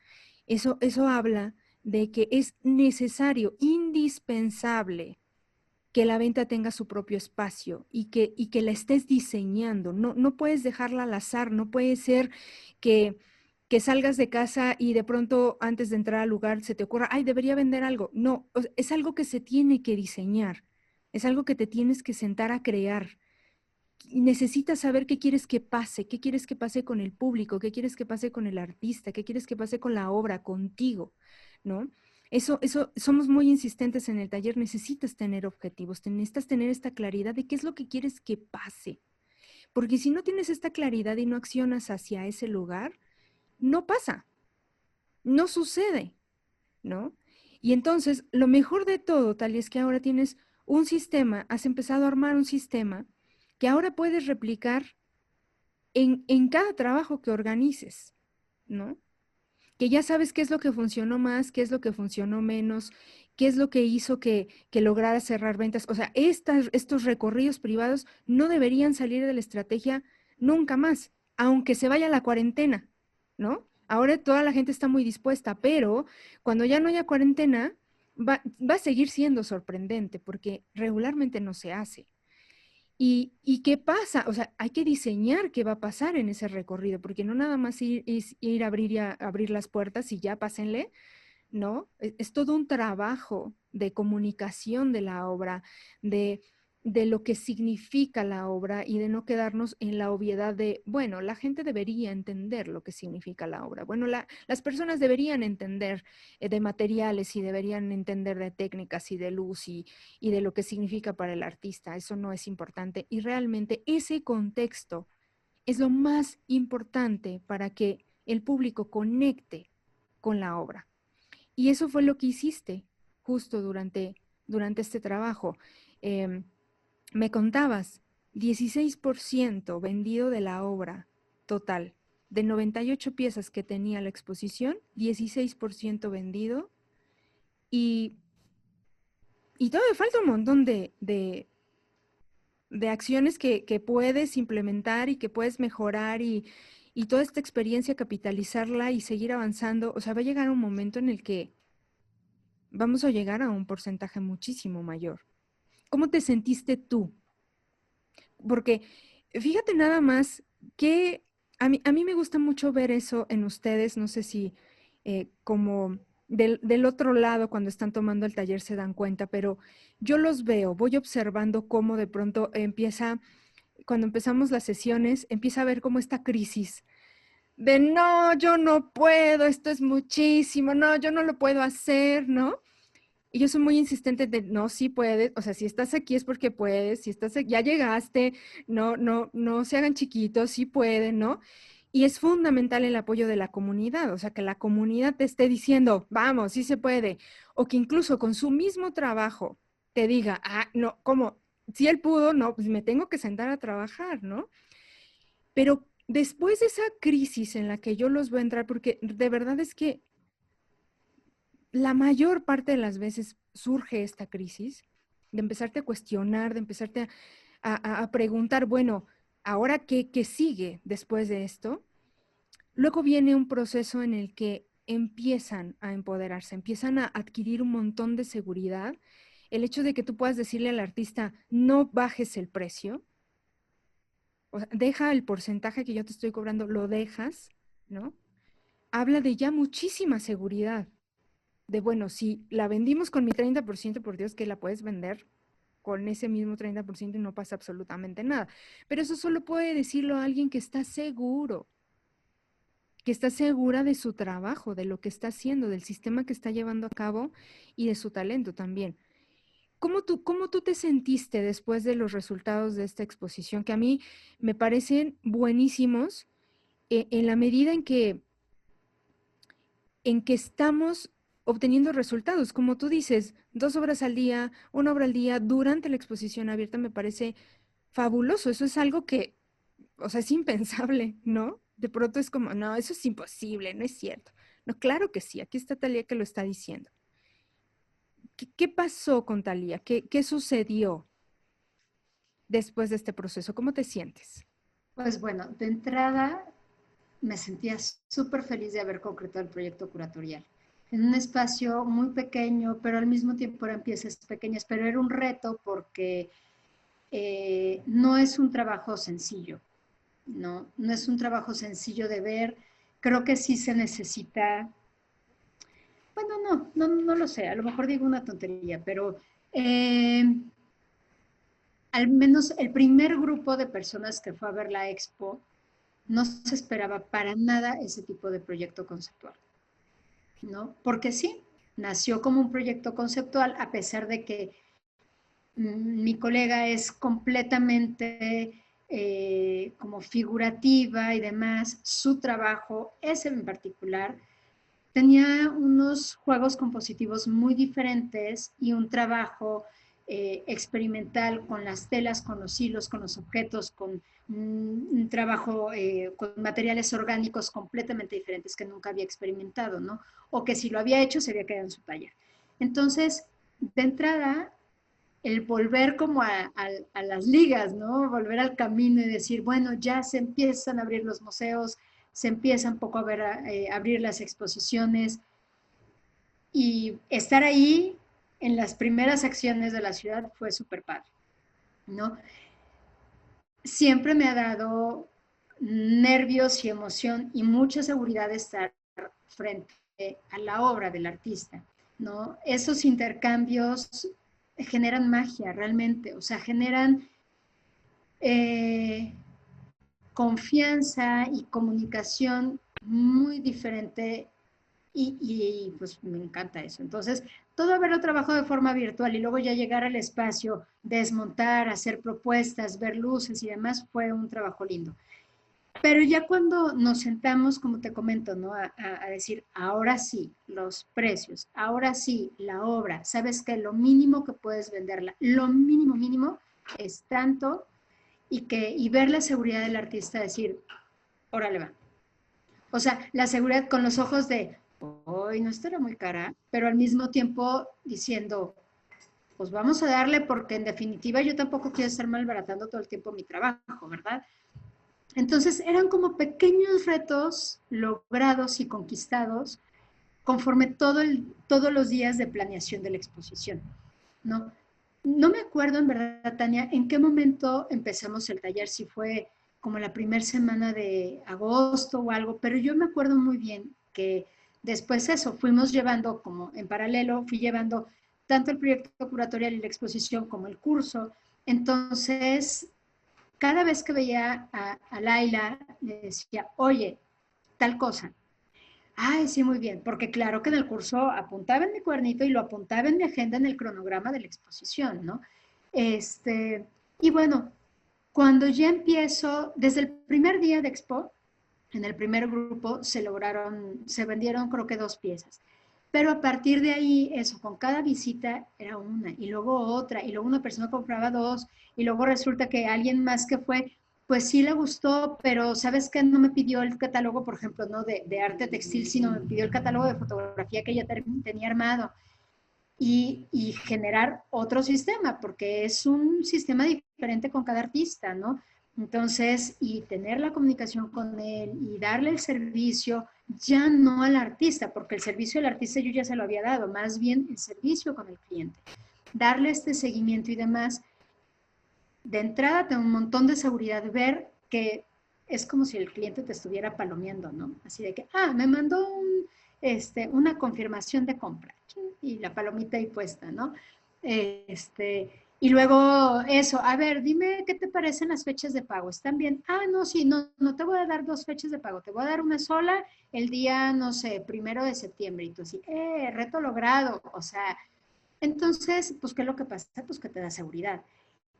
eso habla de que es necesario, indispensable que la venta tenga su propio espacio y que la estés diseñando. No puedes dejarla al azar, no puede ser que, que salgas de casa y de pronto antes de entrar al lugar se te ocurra, ay, debería vender algo. No, es algo que se tiene que diseñar, es algo que te tienes que sentar a crear. Y necesitas saber qué quieres que pase con el público, qué quieres que pase con el artista, qué quieres que pase con la obra, contigo, ¿no? Eso, somos muy insistentes en el taller, necesitas tener objetivos, necesitas tener esta claridad de qué es lo que quieres que pase, porque si no tienes esta claridad y no accionas hacia ese lugar, no pasa, no sucede, ¿no? Y entonces, lo mejor de todo, tal y es que ahora tienes un sistema, has empezado a armar un sistema que ahora puedes replicar en cada trabajo que organices, ¿no? Que ya sabes qué es lo que funcionó más, qué es lo que funcionó menos, qué es lo que hizo que lograra cerrar ventas. O sea, estos recorridos privados no deberían salir de la estrategia nunca más, aunque se vaya la cuarentena, ¿no? Ahora toda la gente está muy dispuesta, pero cuando ya no haya cuarentena, va a seguir siendo sorprendente porque regularmente no se hace. ¿Y qué pasa? O sea, hay que diseñar qué va a pasar en ese recorrido, porque no nada más ir a abrir, abrir las puertas y ya pásenle, ¿no? Es todo un trabajo de comunicación de la obra, de, de lo que significa la obra y de no quedarnos en la obviedad de, bueno, la gente debería entender lo que significa la obra. Bueno, las personas deberían entender de materiales y deberían entender de técnicas y de luz y de lo que significa para el artista. Eso no es importante. Y realmente ese contexto es lo más importante para que el público conecte con la obra. Y eso fue lo que hiciste justo durante este trabajo. Em, Me contabas, 16% vendido de la obra total. De 98 piezas que tenía la exposición, 16% vendido. Y, y todavía falta un montón de acciones que puedes implementar y que puedes mejorar y toda esta experiencia capitalizarla y seguir avanzando. O sea, va a llegar un momento en el que vamos a llegar a un porcentaje muchísimo mayor. ¿Cómo te sentiste tú? Porque fíjate nada más que a mí me gusta mucho ver eso en ustedes, no sé si como del otro lado cuando están tomando el taller se dan cuenta, pero yo los veo, voy observando cómo de pronto empieza, cuando empezamos las sesiones, empieza a ver como esta crisis de no, yo no puedo, esto es muchísimo, no, yo no lo puedo hacer, ¿no? Y yo soy muy insistente de, no, sí puedes, o sea, si estás aquí es porque puedes, si estás aquí, ya llegaste, no se hagan chiquitos, sí pueden, ¿no? Y es fundamental el apoyo de la comunidad, o sea, que la comunidad te esté diciendo, vamos, sí se puede, o que incluso con su mismo trabajo te diga, ah, no, ¿cómo? Si él pudo, no, pues me tengo que sentar a trabajar, ¿no? Pero después de esa crisis en la que yo los voy a entrar, porque de verdad es que la mayor parte de las veces surge esta crisis de empezarte a cuestionar, de empezarte a preguntar, bueno, ¿ahora qué sigue después de esto? Luego viene un proceso en el que empiezan a empoderarse, empiezan a adquirir un montón de seguridad. El hecho de que tú puedas decirle al artista, no bajes el precio, o sea, deja el porcentaje que yo te estoy cobrando, lo dejas, ¿no? Habla de ya muchísima seguridad de, bueno, si la vendimos con mi 30%, por Dios que la puedes vender con ese mismo 30% y no pasa absolutamente nada. Pero eso solo puede decirlo a alguien que está segura de su trabajo, de lo que está haciendo, del sistema que está llevando a cabo y de su talento también. Cómo tú te sentiste después de los resultados de esta exposición? Que a mí me parecen buenísimos en la medida en que estamos obteniendo resultados. Como tú dices, 2 obras al día, 1 obra al día durante la exposición abierta me parece fabuloso. Eso es algo que, o sea, es impensable, ¿no? De pronto es como, no, eso es imposible, no es cierto. No, claro que sí, aquí está Talía que lo está diciendo. ¿Qué pasó con Talía? ¿Qué sucedió después de este proceso? ¿Cómo te sientes? Pues bueno, de entrada me sentía súper feliz de haber concretado el proyecto curatorial. En un espacio muy pequeño, pero al mismo tiempo eran piezas pequeñas, pero era un reto porque no es un trabajo sencillo, ¿no? No es un trabajo sencillo de ver. Creo que sí se necesita, bueno, no lo sé, a lo mejor digo una tontería, pero eh, al menos el primer grupo de personas que fue a ver la expo no se esperaba para nada ese tipo de proyecto conceptual, ¿no? Porque sí, nació como un proyecto conceptual a pesar de que mi colega es completamente como figurativa y demás, su trabajo, ese en particular, tenía unos juegos compositivos muy diferentes y un trabajo experimental con las telas, con los hilos, con los objetos, con un trabajo con materiales orgánicos completamente diferentes que nunca había experimentado, ¿no? O que si lo había hecho se había quedado en su taller. Entonces, de entrada, el volver como a las ligas, ¿no? Volver al camino y decir, bueno, ya se empiezan a abrir los museos, se empiezan poco a ver, abrir las exposiciones y estar ahí en las primeras acciones de la ciudad fue súper padre, ¿no? Siempre me ha dado nervios y emoción y mucha seguridad de estar frente a la obra del artista, ¿no? Esos intercambios generan magia realmente, o sea, generan confianza y comunicación muy diferente pues me encanta eso. Entonces, todo haberlo trabajado de forma virtual y luego ya llegar al espacio, desmontar, hacer propuestas, ver luces y demás, fue un trabajo lindo. Pero ya cuando nos sentamos, como te comento, ¿no? A decir, ahora sí, los precios, ahora sí, la obra, sabes que lo mínimo que puedes venderla, lo mínimo, mínimo, es tanto, y ver la seguridad del artista, decir, órale va. O sea, la seguridad con los ojos de, hoy no estará muy cara, pero al mismo tiempo diciendo, pues vamos a darle porque en definitiva yo tampoco quiero estar malbaratando todo el tiempo mi trabajo, ¿verdad? Entonces eran como pequeños retos logrados y conquistados conforme todos los días de planeación de la exposición, ¿no? No me acuerdo en verdad, Tania, en qué momento empezamos el taller, si fue como la primera semana de agosto o algo, pero yo me acuerdo muy bien que después eso, fuimos llevando como en paralelo, fui llevando tanto el proyecto curatorial y la exposición como el curso. Entonces, cada vez que veía a Laila, le decía, oye, tal cosa. Ay, sí, muy bien, porque claro que en el curso apuntaba en mi cuernito y lo apuntaba en mi agenda en el cronograma de la exposición, ¿no? Este, y bueno, cuando ya empiezo, desde el primer día de Expo, en el primer grupo se vendieron creo que 2 piezas. Pero a partir de ahí, eso, con cada visita era una, y luego otra, y luego una persona compraba 2, y luego resulta que alguien más que fue, pues sí le gustó, pero ¿sabes qué? No me pidió el catálogo, por ejemplo, no de arte textil, sino me pidió el catálogo de fotografía que ya tenía armado. Y generar otro sistema, porque es un sistema diferente con cada artista, ¿no? Entonces, y tener la comunicación con él y darle el servicio, ya no al artista, porque el servicio al artista yo ya se lo había dado, más bien el servicio con el cliente. Darle este seguimiento y demás, de entrada tengo un montón de seguridad, ver que es como si el cliente te estuviera palomeando, ¿no? Así de que, me mandó una confirmación de compra y la palomita ahí puesta, ¿no? Y luego eso, a ver, dime qué te parecen las fechas de pago. ¿Están bien? No, sí, no te voy a dar 2 fechas de pago, te voy a dar una sola el día, no sé, 1 de septiembre. Y tú así, reto logrado. O sea, entonces, pues, ¿qué es lo que pasa? Pues que te da seguridad.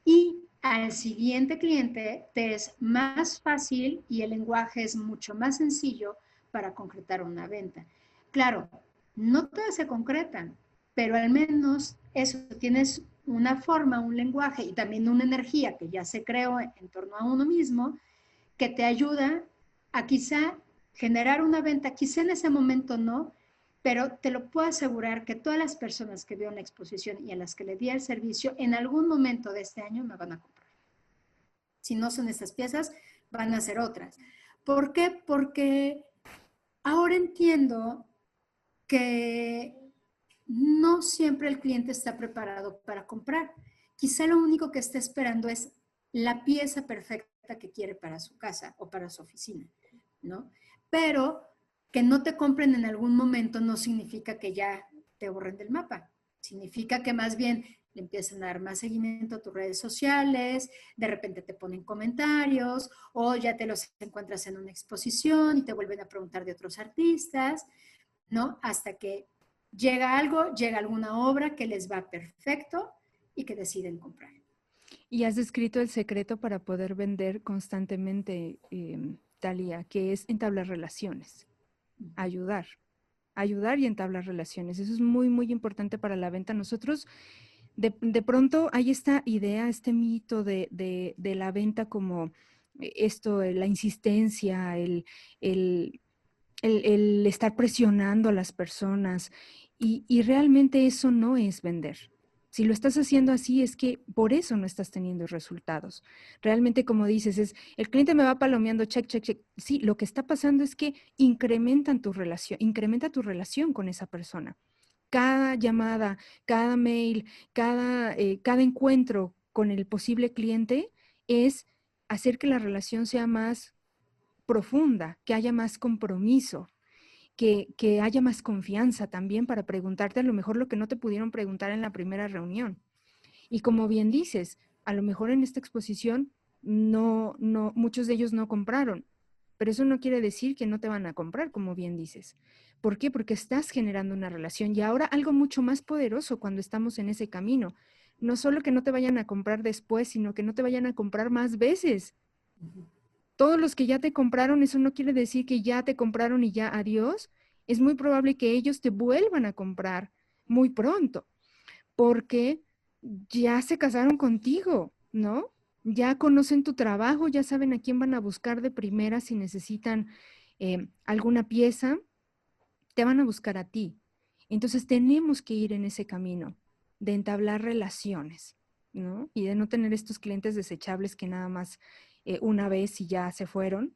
Y al siguiente cliente te es más fácil y el lenguaje es mucho más sencillo para concretar una venta. Claro, no todas se concretan, pero al menos eso, tienes una forma, un lenguaje y también una energía que ya se creó en torno a uno mismo que te ayuda a quizá generar una venta, quizá en ese momento no, pero te lo puedo asegurar que todas las personas que veo en la exposición y a las que le di el servicio, en algún momento de este año me van a comprar. Si no son estas piezas, van a ser otras. ¿Por qué? Porque ahora entiendo que no siempre el cliente está preparado para comprar. Quizá lo único que está esperando es la pieza perfecta que quiere para su casa o para su oficina, ¿no? Pero que no te compren en algún momento no significa que ya te borren del mapa. Significa que más bien le empiezan a dar más seguimiento a tus redes sociales, de repente te ponen comentarios o ya te los encuentras en una exposición y te vuelven a preguntar de otros artistas, ¿no? Hasta que llega algo, llega alguna obra que les va perfecto y que deciden comprar. Y has descrito el secreto para poder vender constantemente, Talia, que es entablar relaciones, ayudar, ayudar y entablar relaciones. Eso es muy, muy importante para la venta. Nosotros, de pronto, hay esta idea, este mito de la venta como esto, la insistencia, el estar presionando a las personas y realmente eso no es vender. Si lo estás haciendo así es que por eso no estás teniendo resultados. Realmente, como dices, es el cliente me va palomeando, check, check, check. Sí, lo que está pasando es que incrementa tu relación con esa persona. Cada llamada, cada mail, cada encuentro con el posible cliente es hacer que la relación sea más profunda, que haya más compromiso, que haya más confianza también para preguntarte a lo mejor lo que no te pudieron preguntar en la primera reunión. Y como bien dices, a lo mejor en esta exposición muchos de ellos no compraron, pero eso no quiere decir que no te van a comprar, como bien dices. ¿Por qué? Porque estás generando una relación y ahora algo mucho más poderoso cuando estamos en ese camino. No solo que no te vayan a comprar después, sino que no te vayan a comprar más veces. Todos los que ya te compraron, eso no quiere decir que ya te compraron y ya adiós. Es muy probable que ellos te vuelvan a comprar muy pronto, porque ya se casaron contigo, ¿no? Ya conocen tu trabajo, ya saben a quién van a buscar de primera si necesitan alguna pieza, te van a buscar a ti. Entonces tenemos que ir en ese camino de entablar relaciones, ¿no? Y de no tener estos clientes desechables que nada más una vez y ya se fueron,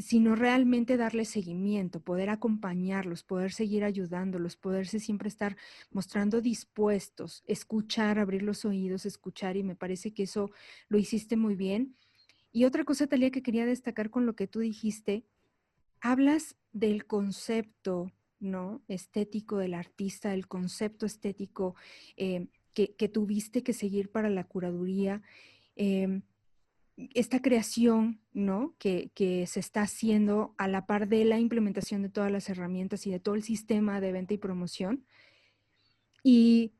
sino realmente darle seguimiento, poder acompañarlos, poder seguir ayudándolos, poderse siempre estar mostrando dispuestos, escuchar, abrir los oídos, escuchar, y me parece que eso lo hiciste muy bien. Y otra cosa, Talía, que quería destacar con lo que tú dijiste, hablas del concepto, ¿no? Estético del artista, el concepto estético que tuviste que seguir para la curaduría. em, esta creación, ¿no? Que se está haciendo a la par de la implementación de todas las herramientas y de todo el sistema de venta y promoción. Y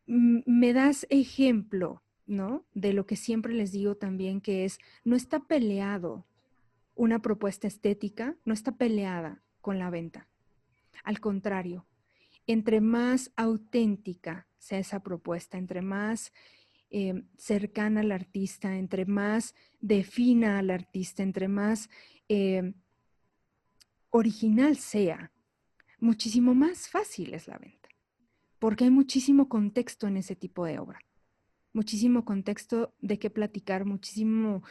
me das ejemplo, ¿no? De lo que siempre les digo también, que es, no está peleado una propuesta estética, no está peleada con la venta. Al contrario, entre más auténtica sea esa propuesta, entre más cercana al artista, entre más defina al artista, entre más eh, original sea, muchísimo más fácil es la venta, porque hay muchísimo contexto en ese tipo de obra, muchísimo contexto de qué platicar, muchísimo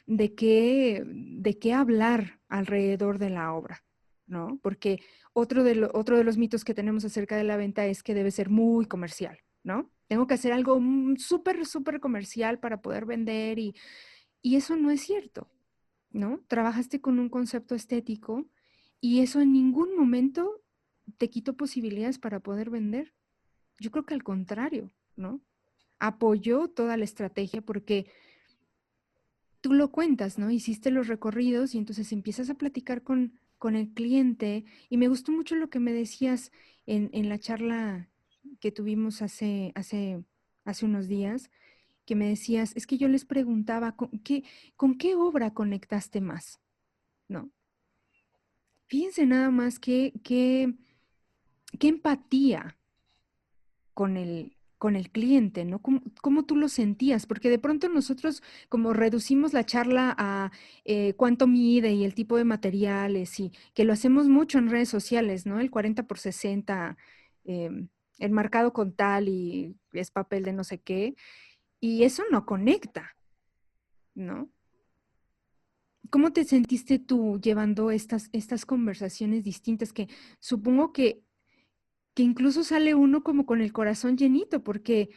de qué hablar alrededor de la obra, ¿no? Porque otro de los mitos que tenemos acerca de la venta es que debe ser muy comercial, ¿no? Tengo que hacer algo súper, súper comercial para poder vender y eso no es cierto, ¿no? Trabajaste con un concepto estético y eso en ningún momento te quitó posibilidades para poder vender. Yo creo que al contrario, ¿no? Apoyó toda la estrategia porque tú lo cuentas, ¿no? Hiciste los recorridos y entonces empiezas a platicar con el cliente y me gustó mucho lo que me decías en la charla que tuvimos hace unos días, que me decías, es que yo les preguntaba, ¿con qué obra conectaste más? ¿No? Fíjense nada más qué empatía con el cliente, ¿no? ¿Cómo tú lo sentías? Porque de pronto nosotros como reducimos la charla a cuánto mide y el tipo de materiales y que lo hacemos mucho en redes sociales, ¿no? El 40 por 60, enmarcado con tal y es papel de no sé qué, y eso no conecta, ¿no? ¿Cómo te sentiste tú llevando estas conversaciones distintas que supongo que incluso sale uno como con el corazón llenito, porque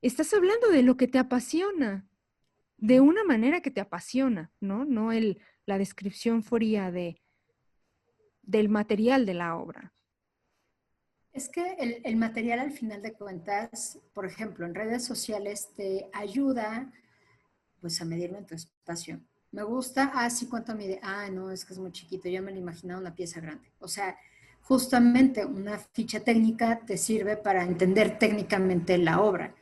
estás hablando de lo que te apasiona, de una manera que te apasiona, ¿no? No la descripción fría del material de la obra. Es que el material al final de cuentas, por ejemplo, en redes sociales te ayuda pues a medirlo en tu espacio. Me gusta, sí, ¿cuánto mide? No, es que es muy chiquito, yo me lo imaginaba una pieza grande. O sea, justamente una ficha técnica te sirve para entender técnicamente la obra,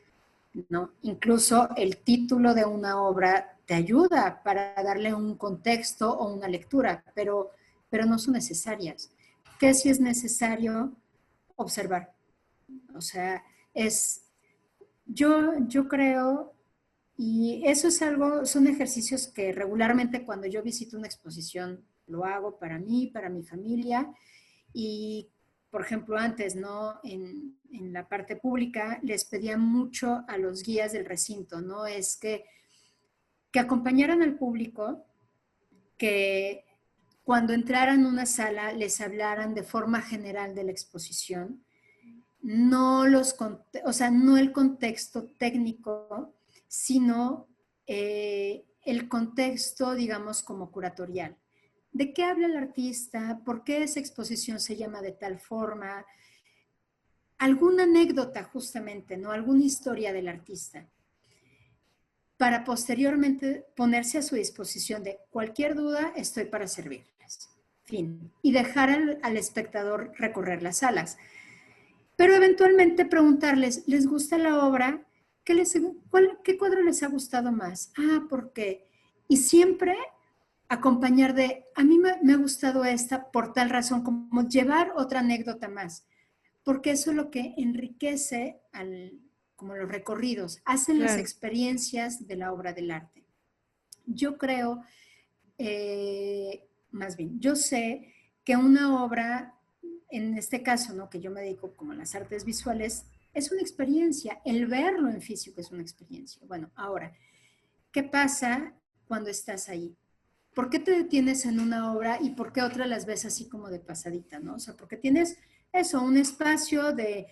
¿no? Incluso el título de una obra te ayuda para darle un contexto o una lectura, pero no son necesarias. ¿Qué sí es necesario? Observar. O sea, yo creo, y eso es algo, son ejercicios que regularmente cuando yo visito una exposición lo hago para mí, para mi familia, y por ejemplo antes, ¿no? En la parte pública les pedía mucho a los guías del recinto, ¿no? Es que acompañaran al público, que cuando entraran a una sala les hablaran de forma general de la exposición, no o sea, no el contexto técnico, sino el contexto, digamos, como curatorial. ¿De qué habla el artista? ¿Por qué esa exposición se llama de tal forma? Alguna anécdota justamente, ¿no? Alguna historia del artista. para posteriormente ponerse a su disposición de cualquier duda, estoy para servirles. Fin. Y dejar al espectador recorrer las salas. Pero eventualmente preguntarles, ¿les gusta la obra? ¿Qué cuadro les ha gustado más? Ah, ¿por qué? Y siempre acompañar de, a mí me ha gustado esta por tal razón, como llevar otra anécdota más, porque eso es lo que enriquece como los recorridos, hacen las Claro. experiencias de la obra del arte. Yo creo, más bien, yo sé que una obra, en este caso, ¿no? Que yo me dedico como a las artes visuales, es una experiencia, el verlo en físico es una experiencia. Bueno, ahora, ¿qué pasa cuando estás ahí? ¿Por qué te detienes en una obra y por qué otra las ves así como de pasadita, ¿no? O sea, porque tienes eso, un espacio de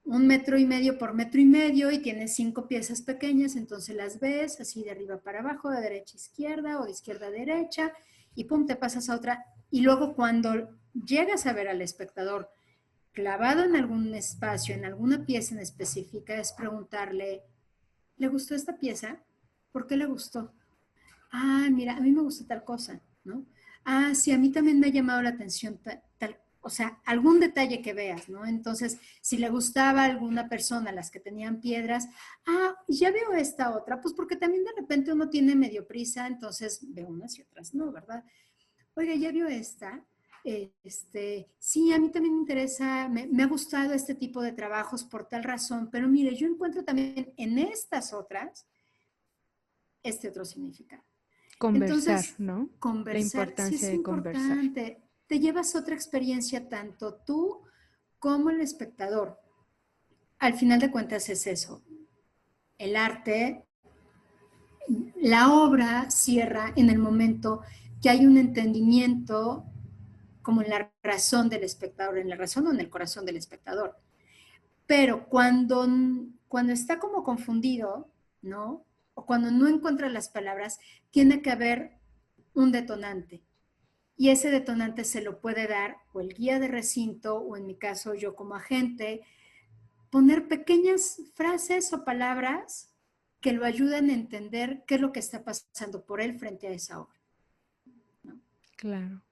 1,5 metros por 1,5 metros y tienes 5 piezas pequeñas, entonces las ves así de arriba para abajo, de derecha a izquierda o de izquierda a derecha y pum, te pasas a otra. Y luego cuando llegas a ver al espectador clavado en algún espacio, en alguna pieza en específica, es preguntarle, ¿le gustó esta pieza? ¿Por qué le gustó? Ah, mira, a mí me gusta tal cosa, ¿no? Ah, sí, a mí también me ha llamado la atención tal, o sea, algún detalle que veas, ¿no? Entonces, si le gustaba a alguna persona, las que tenían piedras, ah, ya veo esta otra, pues porque también de repente uno tiene medio prisa, entonces veo unas y otras, ¿no? ¿Verdad? Oiga, ya vio esta. Sí, a mí también me interesa, me ha gustado este tipo de trabajos por tal razón, pero mire, yo encuentro también en estas otras este otro significado. Conversar, Entonces, ¿no? La conversar sí importancia es de conversar. importante. Te llevas otra experiencia tanto tú como el espectador. Al final de cuentas es eso. El arte, la obra cierra en el momento que hay un entendimiento como en la razón del espectador, en la razón o en el corazón del espectador. Pero cuando está como confundido, ¿no? O cuando no encuentra las palabras, tiene que haber un detonante. Y ese detonante se lo puede dar o el guía de recinto o en mi caso yo como agente, poner pequeñas frases o palabras que lo ayuden a entender qué es lo que está pasando por él frente a esa obra, ¿no? Claro.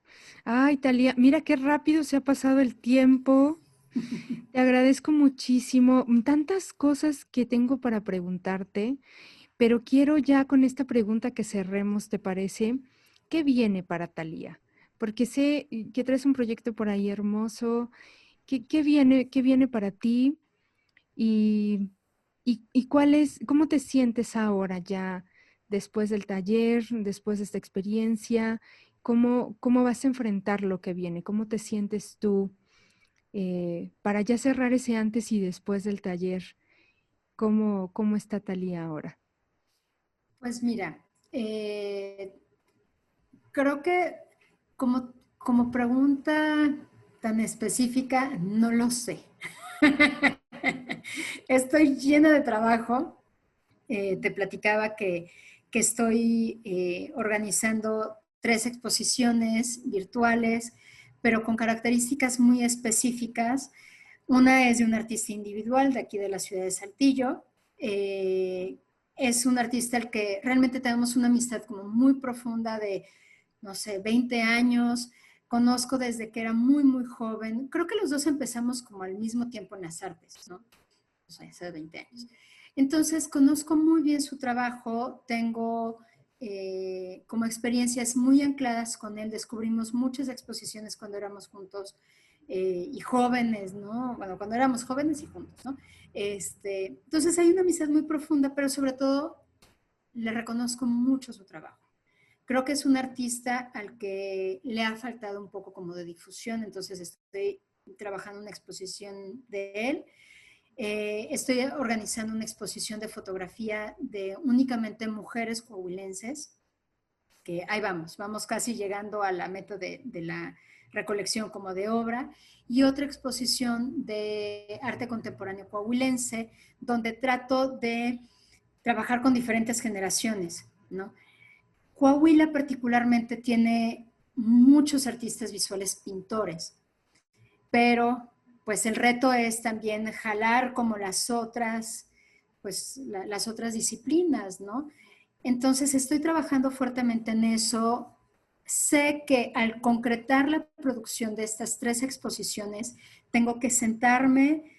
Ay, Talía, mira qué rápido se ha pasado el tiempo. Te agradezco muchísimo. Tantas cosas que tengo para preguntarte, pero quiero ya con esta pregunta que cerremos, ¿te parece? ¿Qué viene para Talía? Porque sé que traes un proyecto por ahí hermoso. Qué viene para ti? Y cuál es, ¿cómo te sientes ahora ya después del taller, después de esta experiencia? ¿Cómo vas a enfrentar lo que viene? ¿Cómo te sientes tú para ya cerrar ese antes y después del taller? ¿Cómo está Talía ahora? Pues mira, creo que como pregunta tan específica, no lo sé. Estoy llena de trabajo. Te platicaba que estoy organizando 3 exposiciones virtuales, pero con características muy específicas. Una es de un artista individual de aquí de la ciudad de Saltillo. Eh, es un artista al que realmente tenemos una amistad como muy profunda de, no sé, 20 años. Conozco desde que era muy, muy joven. Creo que los dos empezamos como al mismo tiempo en las artes, ¿no? O sea, hace 20 años. Entonces, conozco muy bien su trabajo, tengo como experiencias muy ancladas con él, descubrimos muchas exposiciones cuando éramos juntos y jóvenes, ¿no? Bueno, cuando éramos jóvenes y juntos, ¿no? Entonces hay una amistad muy profunda, pero sobre todo le reconozco mucho su trabajo. Creo que es un artista al que le ha faltado un poco como de difusión, entonces estoy trabajando una exposición de él. Estoy organizando una exposición de fotografía de únicamente mujeres coahuilenses, que ahí vamos casi llegando a la meta de la recolección como de obra, y otra exposición de arte contemporáneo coahuilense, donde trato de trabajar con diferentes generaciones, ¿no? Coahuila particularmente tiene muchos artistas visuales pintores, pero pues el reto es también jalar como las otras, pues las otras disciplinas, ¿no? Entonces estoy trabajando fuertemente en eso. Sé que al concretar la producción de estas 3 exposiciones, tengo que sentarme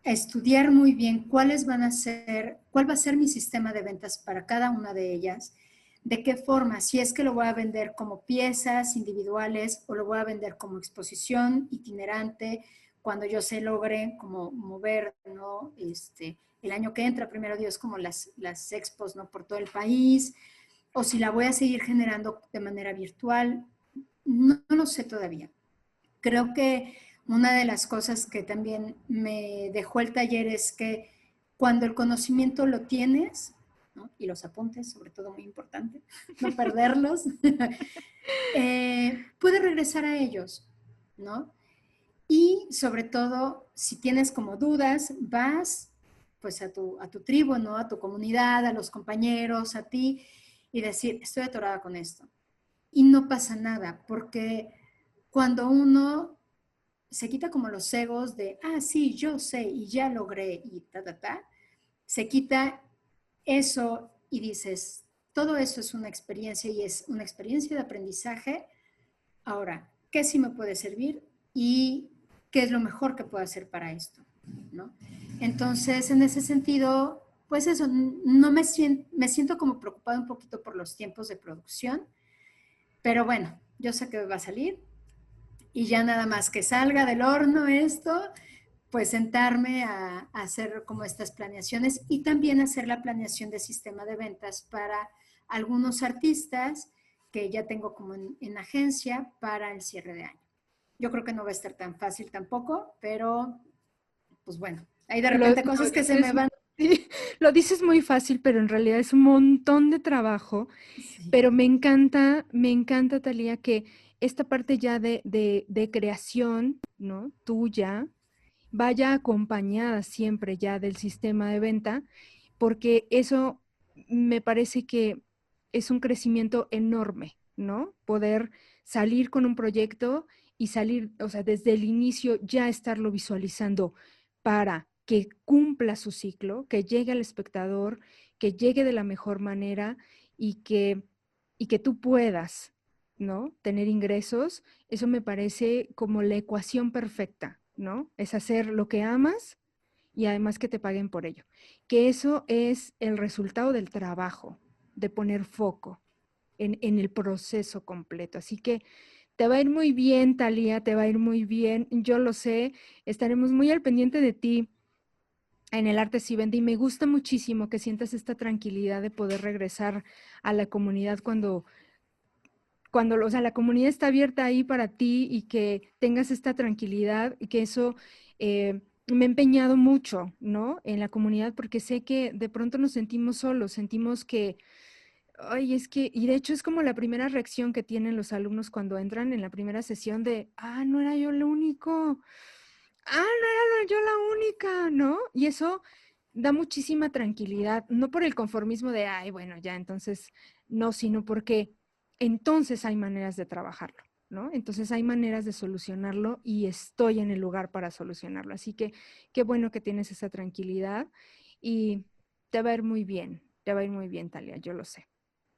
a estudiar muy bien cuáles van a ser, cuál va a ser mi sistema de ventas para cada una de ellas, de qué forma, si es que lo voy a vender como piezas individuales o lo voy a vender como exposición itinerante, cuando yo se logre como mover, ¿no? El año que entra, primero Dios, como las expos, ¿no? Por todo el país, o si la voy a seguir generando de manera virtual, no lo sé todavía. Creo que una de las cosas que también me dejó el taller es que cuando el conocimiento lo tienes, ¿no? Y los apuntes, sobre todo muy importante, no perderlos, puedes regresar a ellos, ¿no? Y sobre todo, si tienes como dudas, vas pues a tu tribu, ¿no? A tu comunidad, a los compañeros, a ti, y decir, estoy atorada con esto. Y no pasa nada, porque cuando uno se quita como los egos de, ah, sí, yo sé y ya logré y se quita eso y dices, todo eso es una experiencia y es una experiencia de aprendizaje. Ahora, ¿qué sí me puede servir y qué es lo mejor que puedo hacer para esto? ¿No? Entonces, en ese sentido, pues eso, no me siento como preocupada un poquito por los tiempos de producción, pero bueno, yo sé que va a salir y ya nada más que salga del horno esto, pues sentarme a hacer como estas planeaciones y también hacer la planeación de sistema de ventas para algunos artistas que ya tengo como en agencia para el cierre de año. Yo creo que no va a estar tan fácil tampoco, pero pues bueno, hay de Lo, repente lo cosas que se dices, me van. sí, lo dices muy fácil, pero en realidad es un montón de trabajo. Sí, Pero me encanta, Talía, que esta parte ya de creación, ¿no? Tuya, vaya acompañada siempre ya del sistema de venta, porque eso me parece que es un crecimiento enorme, ¿no? Poder salir con un proyecto y salir, o sea, desde el inicio ya estarlo visualizando para que cumpla su ciclo, que llegue al espectador, que llegue de la mejor manera y que tú puedas, ¿no? Tener ingresos, eso me parece como la ecuación perfecta, ¿no? Es hacer lo que amas y además que te paguen por ello. Que eso es el resultado del trabajo, de poner foco en el proceso completo. Así que te va a ir muy bien, Talía, te va a ir muy bien. Yo lo sé, estaremos muy al pendiente de ti en el arte si vende y me gusta muchísimo que sientas esta tranquilidad de poder regresar a la comunidad cuando, o sea, la comunidad está abierta ahí para ti y que tengas esta tranquilidad y que eso me he empeñado mucho, ¿no? En la comunidad porque sé que de pronto nos sentimos solos, sentimos que, ay, es que, y de hecho es como la primera reacción que tienen los alumnos cuando entran en la primera sesión de, ah, no era yo lo único, ah, no era yo la única, ¿no? Y eso da muchísima tranquilidad, no por el conformismo de, ay, bueno, ya, entonces, no, sino porque entonces hay maneras de trabajarlo, ¿no? Entonces hay maneras de solucionarlo y estoy en el lugar para solucionarlo. Así que qué bueno que tienes esa tranquilidad y te va a ir muy bien, te va a ir muy bien, Talia, yo lo sé.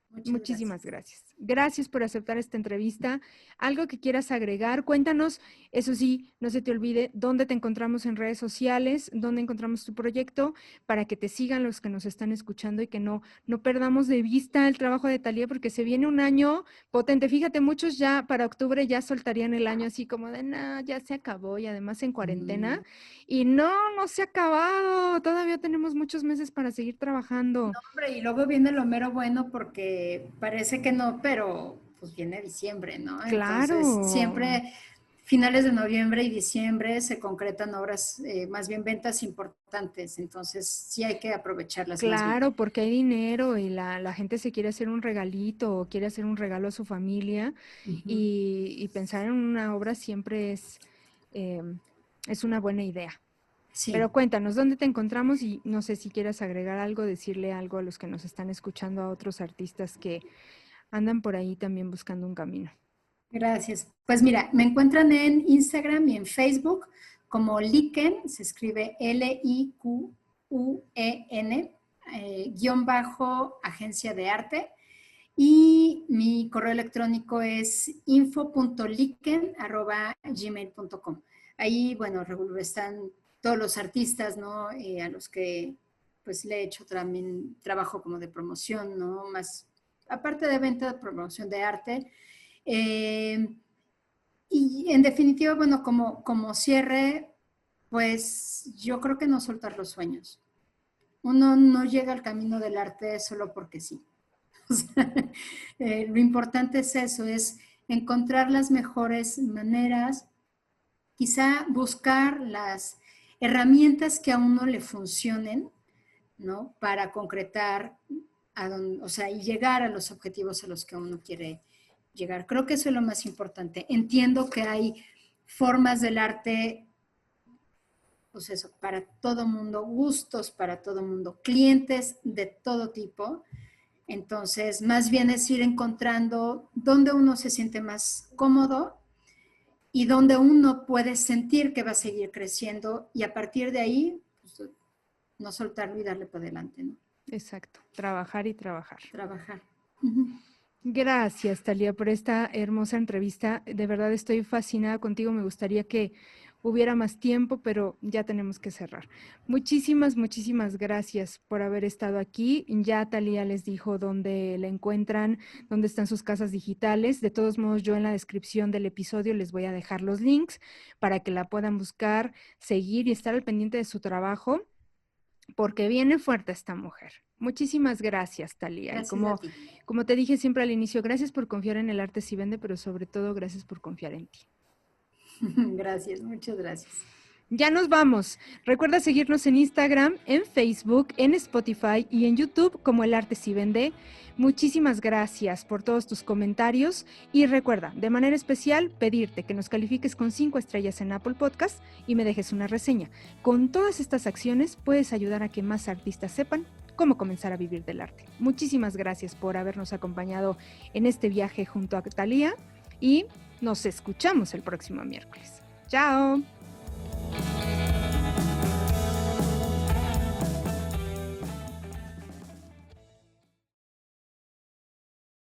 Muchas Muchísimas gracias. gracias. Gracias por aceptar esta entrevista. Algo que quieras agregar, cuéntanos, eso sí, no se te olvide, dónde te encontramos en redes sociales, dónde encontramos tu proyecto, para que te sigan los que nos están escuchando y que no perdamos de vista el trabajo de Talía, porque se viene un año potente. Fíjate, muchos ya para octubre ya soltarían el año así como de, no, ya se acabó y además en cuarentena. Y no se ha acabado. Todavía tenemos muchos meses para seguir trabajando. Hombre, y luego viene lo mero bueno porque parece que no, pero pues viene diciembre, ¿no? Entonces, Claro. siempre finales de noviembre y diciembre se concretan obras, más bien ventas importantes, entonces sí hay que aprovecharlas más bien. Claro, porque hay dinero y la gente se quiere hacer un regalito o quiere hacer un regalo a su familia Ujú. y pensar en una obra siempre es una buena idea. Sí, Pero cuéntanos, ¿dónde te encontramos? Y no sé si quieras agregar algo, decirle algo a los que nos están escuchando, a otros artistas que andan por ahí también buscando un camino. gracias. Pues mira, me encuentran en Instagram y en Facebook como Liquen, se escribe Liquen, _agencia de arte. Y mi correo electrónico es info.liken@gmail.com. Ahí, bueno, están todos los artistas, ¿no? A los que pues le he hecho también trabajo como de promoción, ¿no? Más, aparte de venta, de promoción de arte. Y en definitiva, bueno, como cierre, pues yo creo que no soltar los sueños. Uno no llega al camino del arte solo porque sí. O sea, lo importante es eso, es encontrar las mejores maneras, quizá buscar las herramientas que a uno le funcionen, ¿no? Para concretar, o sea, y llegar a los objetivos a los que uno quiere llegar. Creo que eso es lo más importante. Entiendo que hay formas del arte, pues eso, para todo mundo, gustos para todo mundo, clientes de todo tipo. Entonces, más bien es ir encontrando dónde uno se siente más cómodo y dónde uno puede sentir que va a seguir creciendo y a partir de ahí, pues, no soltarlo y darle para adelante, ¿no? Exacto, trabajar y trabajar. Trabajar. Gracias, Thalía, por esta hermosa entrevista. De verdad estoy fascinada contigo. Me gustaría que hubiera más tiempo, pero ya tenemos que cerrar. Muchísimas, muchísimas gracias por haber estado aquí. Ya Thalía les dijo dónde la encuentran, dónde están sus casas digitales. De todos modos, yo en la descripción del episodio les voy a dejar los links para que la puedan buscar, seguir y estar al pendiente de su trabajo, porque viene fuerte esta mujer. Muchísimas gracias, Thalía. Gracias Y a ti. como te dije siempre al inicio, gracias por confiar en el arte si vende, pero sobre todo gracias por confiar en ti. Gracias, muchas gracias. Ya nos vamos. Recuerda seguirnos en Instagram, en Facebook, en Spotify y en YouTube como El Arte Si Vende. Muchísimas gracias por todos tus comentarios y recuerda, de manera especial, pedirte que nos califiques con 5 estrellas en Apple Podcast y me dejes una reseña. Con todas estas acciones puedes ayudar a que más artistas sepan cómo comenzar a vivir del arte. Muchísimas gracias por habernos acompañado en este viaje junto a Thalía y nos escuchamos el próximo miércoles. ¡Chao!